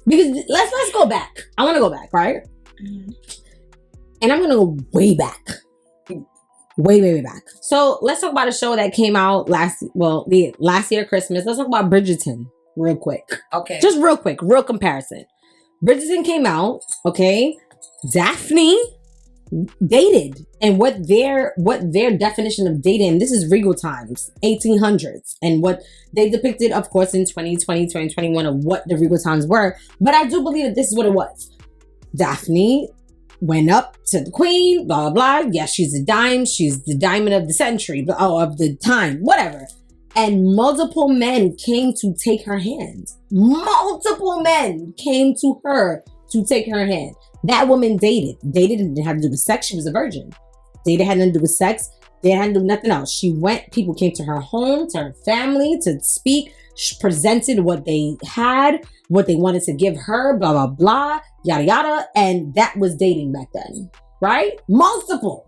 Because let's go back. I want to go back, right? Mm-hmm. And I'm going to go way back. Way back. So let's talk about a show that came out last year Christmas. Let's talk about Bridgerton real quick. Okay. Just real quick, real comparison. Bridgerton came out, okay? Daphne dated, and what their definition of dating, and this is regal times, 1800s, and what they depicted, of course, in 2020, 2021 of what the regal times were. But I do believe that this is what it was. Daphne went up to the queen, blah, blah, blah. Yeah, she's a dime. She's the diamond of the century, of the time, whatever. And multiple men came to take her hand. Multiple men came to her to take her hand. That woman dated. Dated and didn't have to do with sex. She was a virgin. Dated had nothing to do with sex. They hadn't do nothing else. She went, people came to her home, to her family to speak. She presented what they had, what they wanted to give her, blah, blah, blah. yada yada. And that was dating back then, right? Multiple.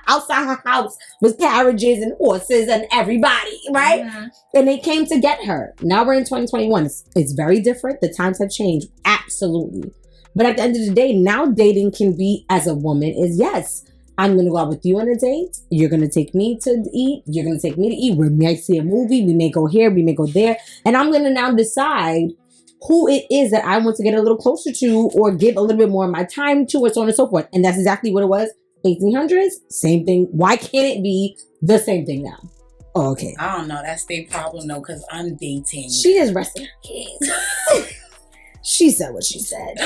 Outside her house was carriages and horses and everybody, right? Mm-hmm. And they came to get her. Now we're in 2021. It's very different. The times have changed. Absolutely. But at the end of the day, now dating can be, as a woman, is yes, I'm going to go out with you on a date. You're going to take me to eat. You're going to take me to eat. We may see a movie. We may go here. We may go there. And I'm going to now decide who it is that I want to get a little closer to or give a little bit more of my time to, or so on and so forth. And that's exactly what it was. 1800s, same thing. Why can't it be the same thing now? Oh, okay. I don't know. That's their problem, though, because I'm dating. She is resting her case. She said what she said.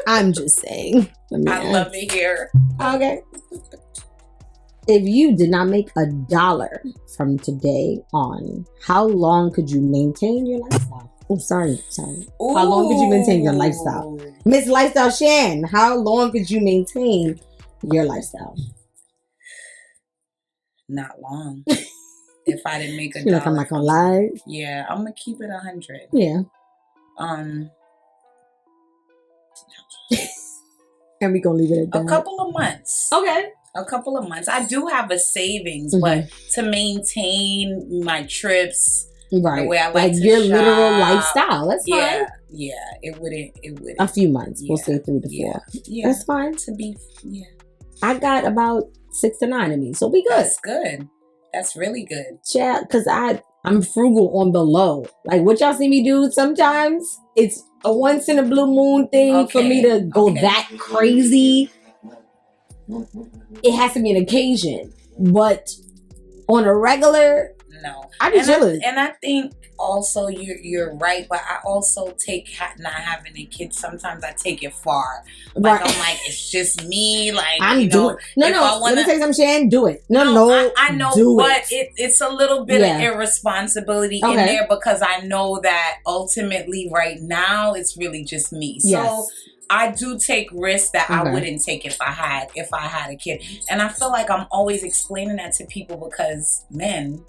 I'm just saying. I love it here. Okay. If you did not make $1 from today on, how long could you maintain your lifestyle? Oh, sorry. Ooh. How long could you maintain your lifestyle? Miss Lifestyle Shan, how long could you maintain your lifestyle? Not long. If I didn't make $1. Like, I'm not gonna lie. Yeah, I'm gonna keep it 100. Yeah. And we gonna leave it at that. A couple of months. Okay. A couple of months. I do have a savings, but to maintain my trips, right, the way I like to your shop, literal lifestyle. That's fine. Yeah, it wouldn't. A few months. Yeah, We'll say 3 to 4. Yeah, that's fine. To be, yeah. I got about 6 to 9 of me, so we good. That's good. That's really good. Yeah, because I'm frugal on the low. Like what y'all see me do sometimes, it's a once in a blue moon thing for me to go that crazy. It has to be an occasion, but on a regular, no. I be chilling. And I think also you're right, but I also take not having a kid. Sometimes I take it far. Like I'm like, it's just me. Like I'm doing. No. Let me say something, Shan. Do it. No. I know, but it's a little bit of irresponsibility in there because I know that ultimately, right now, it's really just me. So I do take risks that I wouldn't take if I had a kid. And I feel like I'm always explaining that to people because men,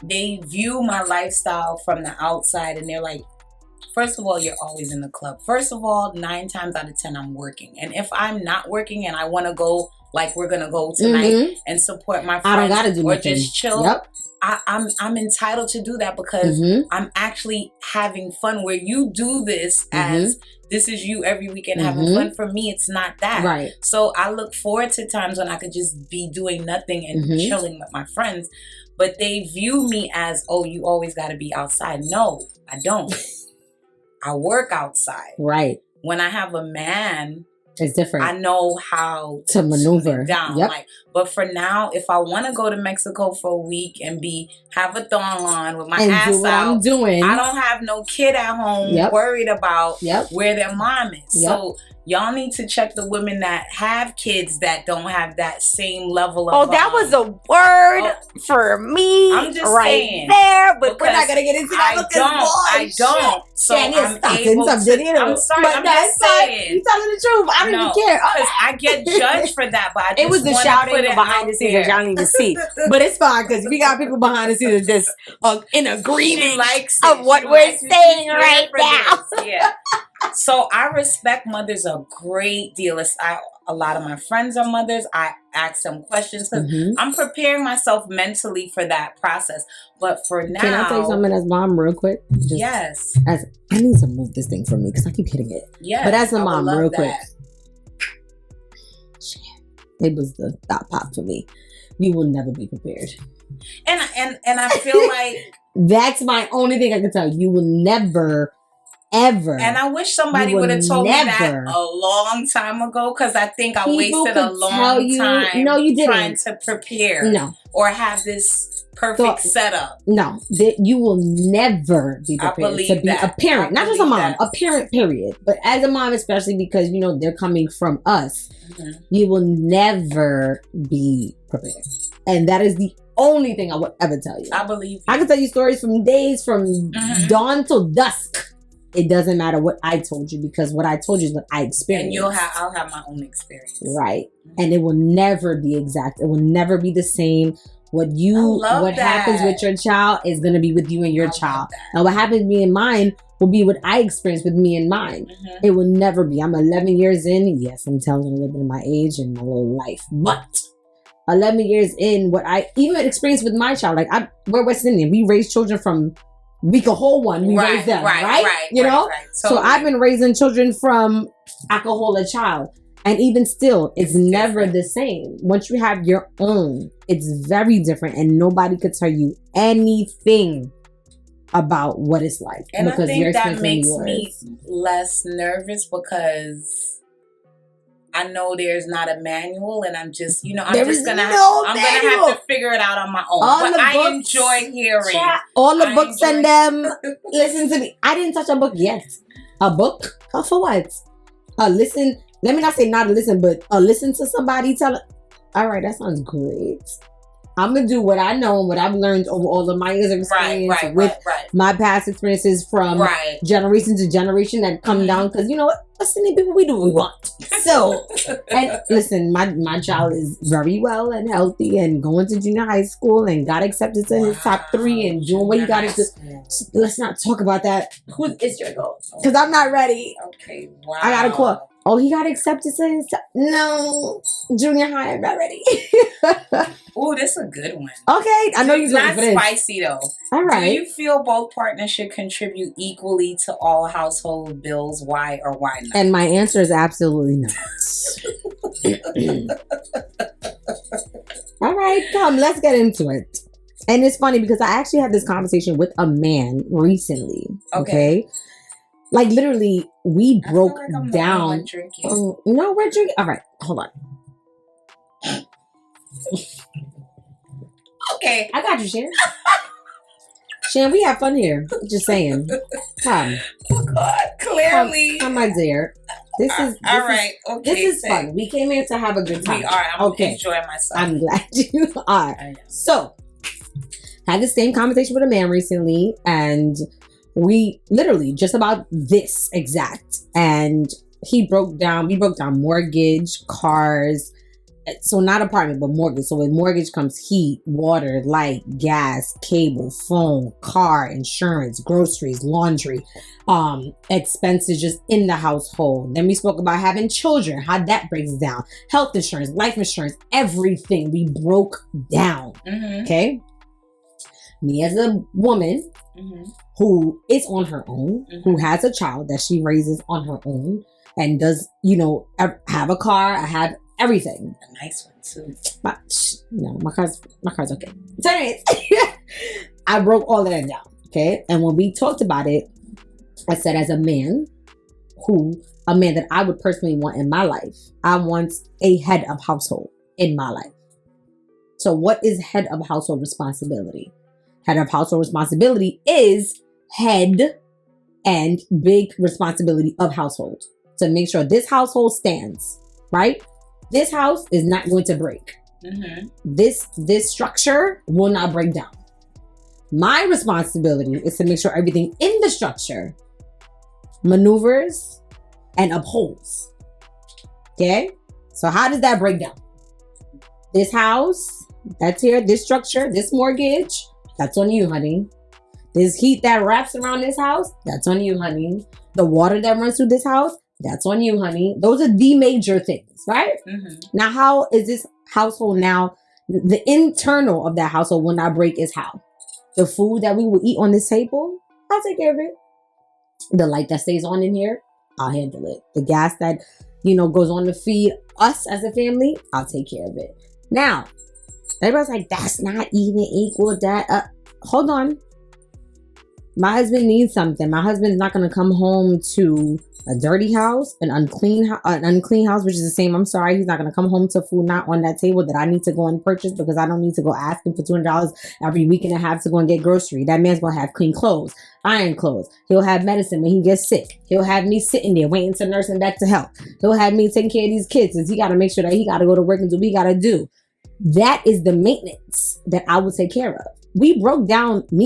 they view my lifestyle from the outside and they're like, first of all, you're always in the club. First of all, 9 times out of 10, I'm working. And if I'm not working and I want to go, like we're going to go tonight and support my friends, I don't gotta do or nothing. just chill. Yep. I'm entitled to do that because I'm actually having fun. Where you do this as this is you every weekend having fun. For me, it's not that. Right. So I look forward to times when I could just be doing nothing and chilling with my friends. But they view me as, oh, you always got to be outside. No, I don't. I work outside. Right. When I have a man, it's different. I know how to maneuver down. Yep. Like, but for now, if I want to go to Mexico for a week and have a thong on with my ass do what out, I'm doing. I don't have no kid at home worried about where their mom is. So y'all need to check the women that have kids that don't have that same level of. Oh, that was a word for me. I'm just saying there, but we're not gonna get into that. I don't. So I'm able to. I'm sorry. I'm just saying. You're telling the truth. I don't even care. Because I get judged for that, but I just it was the shouting behind the scenes that y'all need to see. But it's fine because we got people behind the scenes that's in agreement of what we're saying right now. Yeah. So I respect mothers a great deal. A lot of my friends are mothers. I ask them questions because I'm preparing myself mentally for that process. But for now, can I tell you something as mom real quick? Yes. As I need to move this thing from me because I keep hitting it. Yeah. But as a mom, real quick, it was the thought pop for me. You will never be prepared. And I feel like that's my only thing I can tell you. You will never. Ever. And I wish somebody would have told me that a long time ago because I think I wasted a long time trying to prepare or have this perfect setup. No, you will never be prepared to be a parent. Not just a mom, a parent, period. But as a mom, especially because, they're coming from us, you will never be prepared. And that is the only thing I would ever tell you. I believe you. I can tell you stories from dawn till dusk. It doesn't matter what I told you because what I told you is what I experienced. And I'll have my own experience. Right. And it will never be exact. It will never be the same. What happens with your child is going to be with you and your child. Now what happens to me and mine will be what I experienced with me and mine. It will never be. I'm 11 years in. Yes, I'm telling a little bit of my age and my little life. But 11 years in, what I even experienced with my child, like we're West Indian. We raise children from, we could hold one. We raise them, right? You know? Right. So I've been raising children from, I could hold a child. And even still, it's never the same. Once you have your own, it's very different. And nobody could tell you anything about what it's like. And I think that makes me less nervous because I know there's not a manual, and I'm just, I'm gonna have to figure it out on my own. But I enjoy hearing all the books and them. Listen to me. I didn't touch a book yet. A book? For what? Listen. Let me not say not to listen, but listen to somebody tell it. All right, that sounds great. I'm going to do what I know and what I've learned over all of my years of experience with my past experiences from generation to generation that come down. Because you know what? Us Indian people, we do what we want. So, and listen, my child is very well and healthy and going to junior high school and got accepted to his top 3 and doing what he got into. Let's not talk about that. Who is your goal? Because I'm not ready. Okay, wow. I got to call. Oh, he got accepted to his... No. Junior high, I'm not ready. Oh, this is a good one. Okay. I know you're not spicy, though. All right. Do you feel both partners should contribute equally to all household bills? Why or why not? And my answer is absolutely not. All right. Come, let's get into it. And it's funny because I actually had this conversation with a man recently. Okay? Like literally, we broke down. Oh, no, we're drinking. All right, hold on. Okay, I got you, Shan. Shan, we have fun here. Just saying. Come. Oh God, clearly. Come, my dear. This is all right. Okay, this is fun. We came here to have a good time. We are. I'm enjoying myself. I'm glad you are. So, had the same conversation with a man recently, and we literally just about this exact, and we broke down mortgage, cars, so not apartment, but mortgage. So with mortgage comes heat, water, light, gas, cable, phone, car, insurance, groceries, laundry, expenses just in the household. Then we spoke about having children, how that breaks down, health insurance, life insurance, everything we broke down. Okay. Me as a woman who is on her own, who has a child that she raises on her own and does, have a car, I have everything. A nice one too. My car's okay. So anyways, I broke all of that down. Okay. And when we talked about it, I said as a man that I would personally want in my life, I want a head of household in my life. So what is head of household responsibility? Head of household responsibility is head and big responsibility of household to make sure this household stands, right? This house is not going to break. This structure will not break down. My responsibility is to make sure everything in the structure maneuvers and upholds. Okay? So how does that break down? This house, that's here, this structure, this mortgage, that's on you, honey. This heat that wraps around this house, that's on you, honey. The water that runs through this house, that's on you, honey. Those are the major things, right? Now, how is this household now? The internal of that household will not break is how? The food that we will eat on this table, I'll take care of it. The light that stays on in here, I'll handle it. The gas that, goes on to feed us as a family, I'll take care of it. Now, everybody's like, that's not even equal that. Hold on. My husband needs something. My husband's not going to come home to a dirty house, an unclean house, which is the same. I'm sorry. He's not going to come home to food not on that table that I need to go and purchase because I don't need to go ask him for $200 every week and a half to go and get grocery. That man's going to have clean clothes, iron clothes. He'll have medicine when he gets sick. He'll have me sitting there waiting to nurse him back to health. He'll have me taking care of these kids because he got to make sure that he got to go to work and do what he got to do. That is the maintenance that I would take care of. Me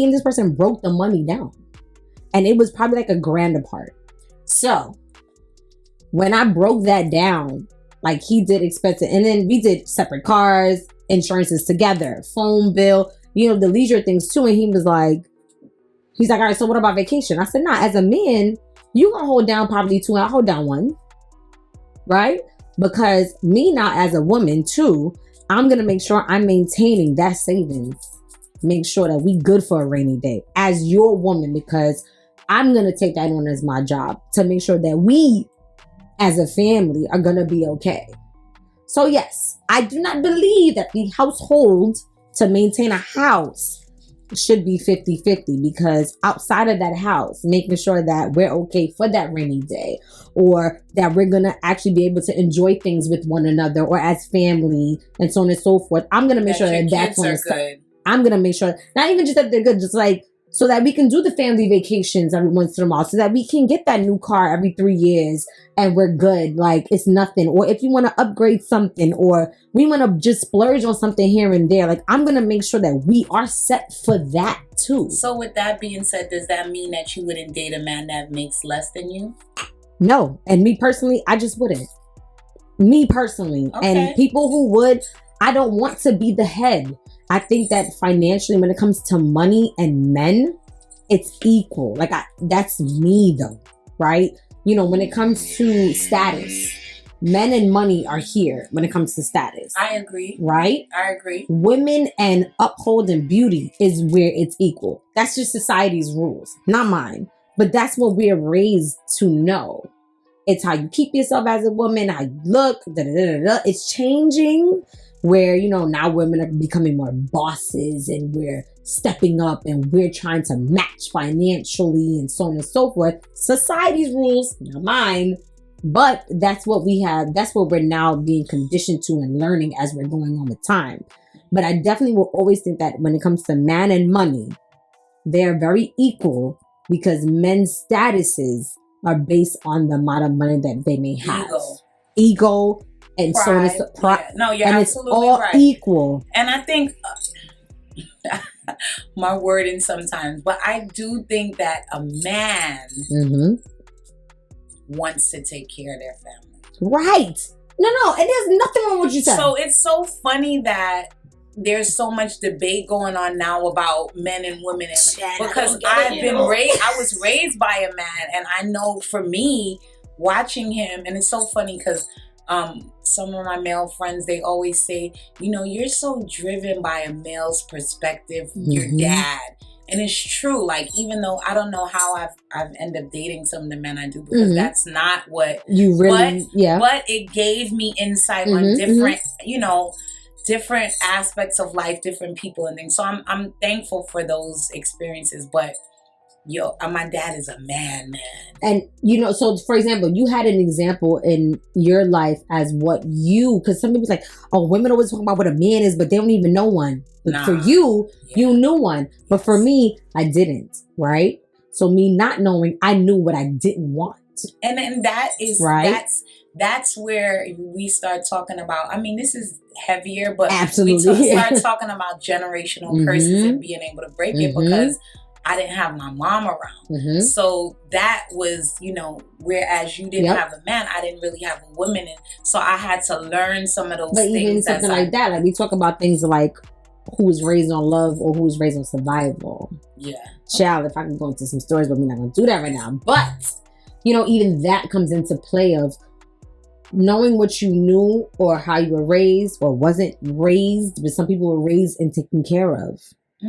and this person broke the money down. And it was probably like $1,000 apart. So when I broke that down, like he did expensive, and then we did separate cars, insurances together, phone bill, the leisure things too. And he was like, He's like, all right, so what about vacation? I said, nah, as a man, you gonna hold down probably 2, I'll hold down 1. Right? Because me now as a woman too, I'm gonna make sure I'm maintaining that savings. Make sure that we good for a rainy day as your woman, because I'm gonna take that on as my job to make sure that we as a family are gonna be okay. So yes, I do not believe that the household to maintain a house should be 50-50, because outside of that house, making sure that we're okay for that rainy day, or that we're gonna actually be able to enjoy things with one another or as family and so on and so forth. I'm gonna make sure that that's on the side. I'm gonna make sure, not even just that they're good, just like so that we can do the family vacations every once in a while, so that we can get that new car every 3 years and we're good. Like it's nothing. Or if you want to upgrade something, or we want to just splurge on something here and there, like I'm going to make sure that we are set for that too. So with that being said, does that mean that you wouldn't date a man that makes less than you? No. And me personally, I just wouldn't. Me personally. Okay. And people who would, I don't want to be the head. I think that financially, when it comes to money and men, it's equal. Like that's me though, right? You know, when it comes to status, men and money are here when it comes to status. I agree. Right? I agree. Women and upholding beauty is where it's equal. That's just society's rules, not mine. But that's what we're raised to know. It's how you keep yourself as a woman, how you look, It's changing. Where, you know, now women are becoming more bosses and we're stepping up and we're trying to match financially and so on and so forth. Society's rules, not mine, but that's what we have. That's what we're now being conditioned to and learning as we're going on with time. But I definitely will always think that when it comes to man and money, they're very equal, because men's statuses are based on the amount of money that they may have. Ego. And pride. So on and so yeah. No, you're and absolutely it's all right. Equal. And I think my wording sometimes, but I do think that a man wants to take care of their family. Right. No, and there's nothing wrong with what you said. So it's so funny that there's so much debate going on now about men and women, because I was raised by a man, and I know for me watching him, and it's so funny because some of my male friends, they always say, you know, you're so driven by a male's perspective, your dad. And it's true. Like, even though I don't know how I've ended up dating some of the men I do, because that's not what you really, but it gave me insight on different, you know, different aspects of life, different people and things. So I'm thankful for those experiences. But my dad is a man. And, you know, so for example, you had an example in your life as because some people's like, oh, women always talk about what a man is, but they don't even know one. But for you, you knew one. But for me, I didn't, right? So me not knowing, I knew what I didn't want. And that is, right? That's where we start talking about, I mean, this is heavier, but absolutely. we start talking about generational curses and being able to break it, because I didn't have my mom around. So that was, you know, whereas you didn't have a man, I didn't really have a woman. And so I had to learn some of those things. But even something like that, like we talk about things like who was raised on love or who was raised on survival. Yeah. Child, if I can go into some stories, but we're not going to do that right now. But, you know, even that comes into play of knowing what you knew or how you were raised or wasn't raised, but some people were raised and taken care of.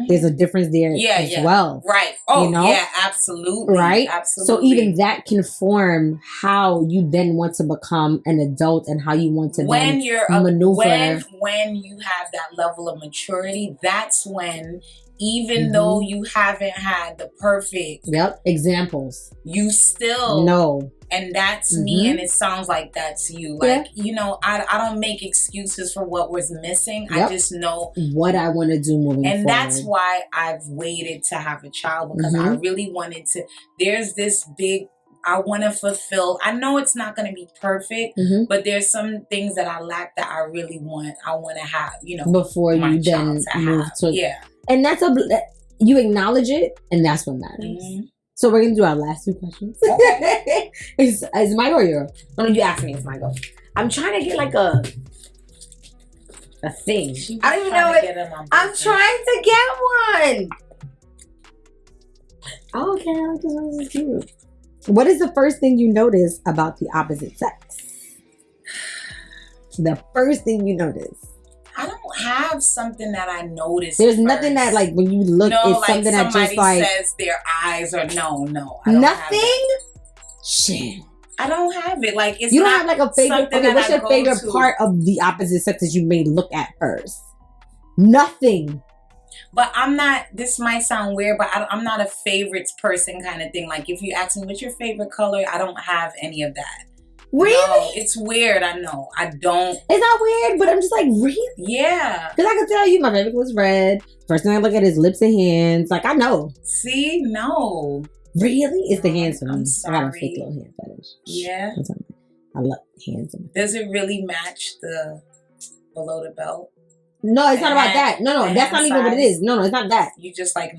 There's a difference there as well. Right. Oh, you know? Yeah, absolutely. Right? Absolutely. So even that can form how you then want to become an adult and how you want to maneuver. When you have that level of maturity, that's when, even though you haven't had the perfect examples, you still know. And that's me, and it sounds like that's you. Like, you know, I don't make excuses for what was missing. I just know what I want to do moving forward. And that's why I've waited to have a child, because I really wanted to. There's this big, I want to fulfill. I know it's not going to be perfect, but there's some things that I lack that I really want. I want to have, you know, before you then move to. And that's you acknowledge it, and that's what matters. So we're going to do our last 2 questions. Okay. Is mine or yours? No, you asked me. It's mine. Go. I'm trying to get like a thing. I don't even know it. I'm trying to get one. Oh, okay, I like this one. This is cute. What is the first thing you notice about the opposite sex? The first thing you notice. I don't have something that I notice. There's nothing that, like, when you look, it's like something that just like says their eyes or no. I don't nothing. Shit. I don't have it. Like, it's you don't have like a favorite. Okay, what's your favorite part of the opposite sex that you may look at first? Nothing. But I'm not. This might sound weird, but I'm not a favorites person kind of thing. Like, if you ask me what's your favorite color, I don't have any of that. Really? No, it's weird. I know. I don't. It's not weird, but I'm just like, really? Yeah. Because I can tell you my favorite was red. First thing I look at is lips and hands. Like, I know. See? No. Really? It's the hands for me. I'm sorry. I got a fake little hand fetish. Yeah. I love hands. Does it really match the below the belt? No, it's not about that. No, that's not even what it is. No, it's not that. You just like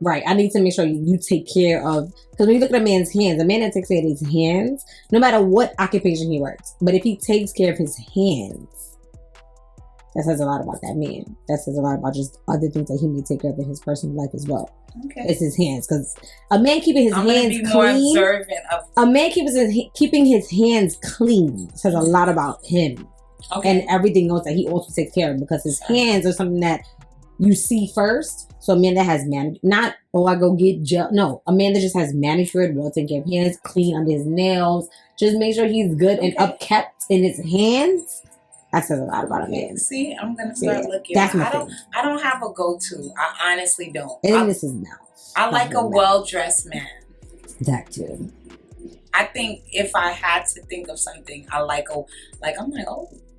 right. I need to make sure you take care of, because when you look at a man's hands, a man that takes care of his hands, no matter what occupation he works, but if he takes care of his hands, that says a lot about that man. That says a lot about just other things that he may take care of in his personal life as well. Okay. It's his hands, because a man keeping his hands be clean. More observant of a man keeping his hands clean says a lot about him. Okay. And everything else that he also takes care of, because his hands are something that you see first. So a man that has I go get gel. No, a man that just has manicured, well taken care of hands, clean under his nails. Just make sure he's good and upkept in his hands. That says a lot about a man. See, I'm gonna start looking. That's my thing. I don't have a go-to. I honestly don't. And this is mouth. I like a well-dressed man. That too. I think if I had to think of something, I'm like, oh,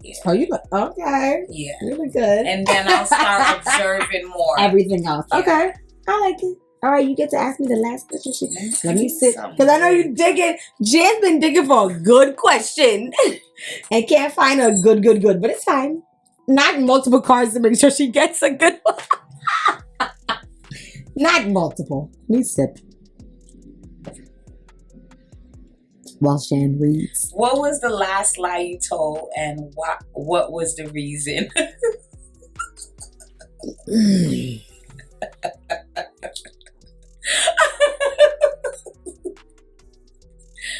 yeah. Oh, you look okay. Yeah, you look good. And then I'll start observing more. Everything else. Yeah. Okay, I like it. All right, you get to ask me the last question. Let me sit, because I know you're digging. Jen's been digging for a good question and can't find a good, but it's fine. Not multiple cards to make sure she gets a good one. Not multiple. Let me sip. While Shan reads. What was the last lie you told, and what was the reason?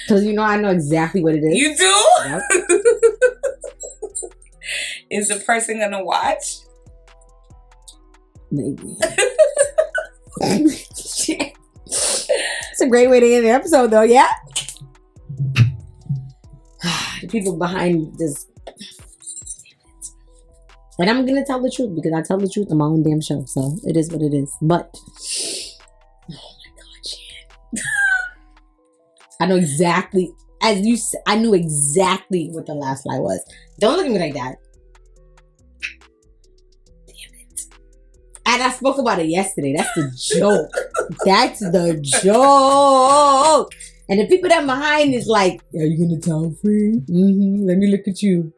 Because I know exactly what it is. You do? Yep. Is the person gonna watch? Maybe. It's a great way to end the episode, though. Yeah. The people behind this, and I'm gonna tell the truth, because I tell the truth on my own damn show, so it is what it is. But oh my god, Jan. I know exactly, I knew exactly what the last lie was. Don't look at me like that. Damn it. And I spoke about it yesterday. That's the joke. That's the joke. And the people that behind is like, are you gonna tell free? Let me look at you.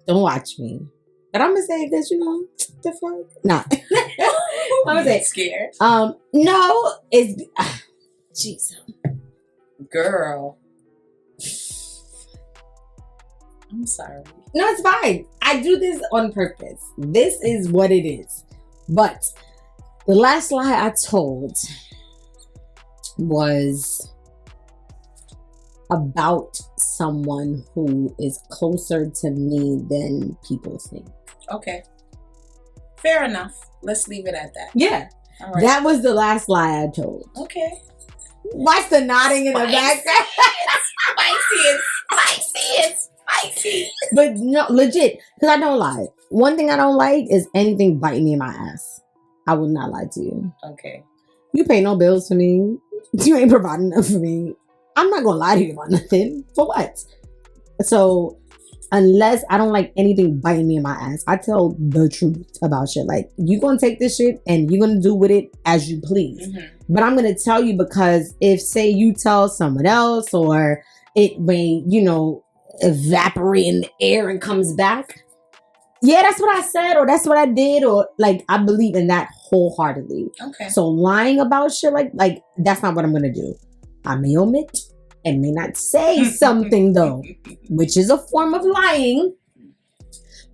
Don't watch me. But I'm gonna say this, the fuck? Nah. I'm gonna say scared. No, it's jeez. Girl. I'm sorry. No, it's fine. I do this on purpose. This is what it is. But the last lie I told was about someone who is closer to me than people think. Okay. Fair enough. Let's leave it at that. Yeah. All right. That was the last lie I told. Okay. Watch the nodding in the background. Spicy. But no, legit. Because I don't lie. One thing I don't like is anything biting me in my ass. I will not lie to you. Okay. You pay no bills for me. You ain't providing enough for me. I'm not gonna lie to you about nothing. For what? So, unless I don't like anything biting me in my ass, I tell the truth about shit. Like, you gonna take this shit and you're gonna do with it as you please. But I'm gonna tell you, because if, say, you tell someone else, or it may, evaporate in the air and comes back. Yeah, that's what I said, or that's what I did, or like, I believe in that wholeheartedly. Okay. So lying about shit like that's not what I'm gonna do. I may omit and may not say something though, which is a form of lying.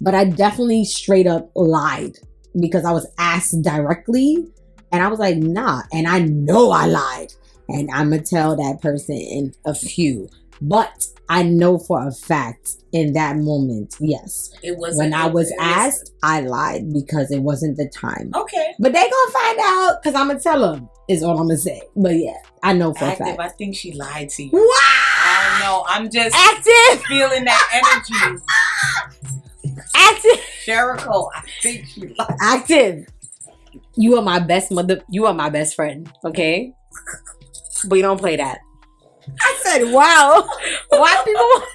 But I definitely straight up lied, because I was asked directly, And I was like, nah. And I know I lied. And I'm going to tell that person in a few. But I know for a fact in that moment, yes. It was when I was asked, I lied because it wasn't the time. Okay. But they gonna find out because I'm gonna tell them is all I'm gonna say. But yeah, I know for a fact. I think she lied to you. Wow! I don't know. I'm just active feeling that energy. Active. Jericho, I think she lied. Active. You are my best mother. You are my best friend. Okay, but you don't play that. I said, wow. Why people?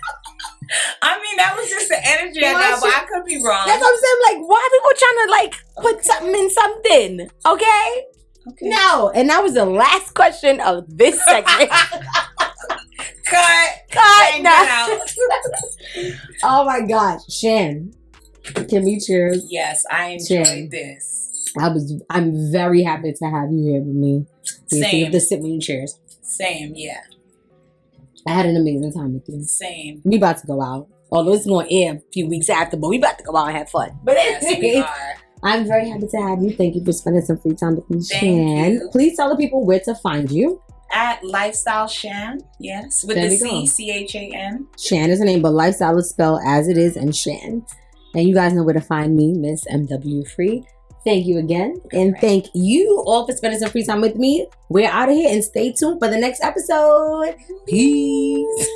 I mean, that was just the energy I got, but I could be wrong. That's what I'm saying. Like, why people trying to like put something in something? Okay. No. And that was the last question of this segment. Cut. No. Oh my gosh, Shan. Can we cheers? Yes, I enjoyed this. I'm very happy to have you here with me. Same. You have to sit when you cheers. Same, yeah. I had an amazing time with you. Same. We about to go out. Although it's going to air a few weeks after, but we about to go out and have fun. But yes, we are. I'm very happy to have you. Thank you for spending some free time with me, Thank Shan. you. Please tell the people where to find you. At Lifestyle Shan, yes, with the C, CHAN. Shan is her name, but Lifestyle is spelled as it is and Shan. And you guys know where to find me, Miss MW Free. Thank you again. And thank you all for spending some free time with me. We're out of here and stay tuned for the next episode. Peace.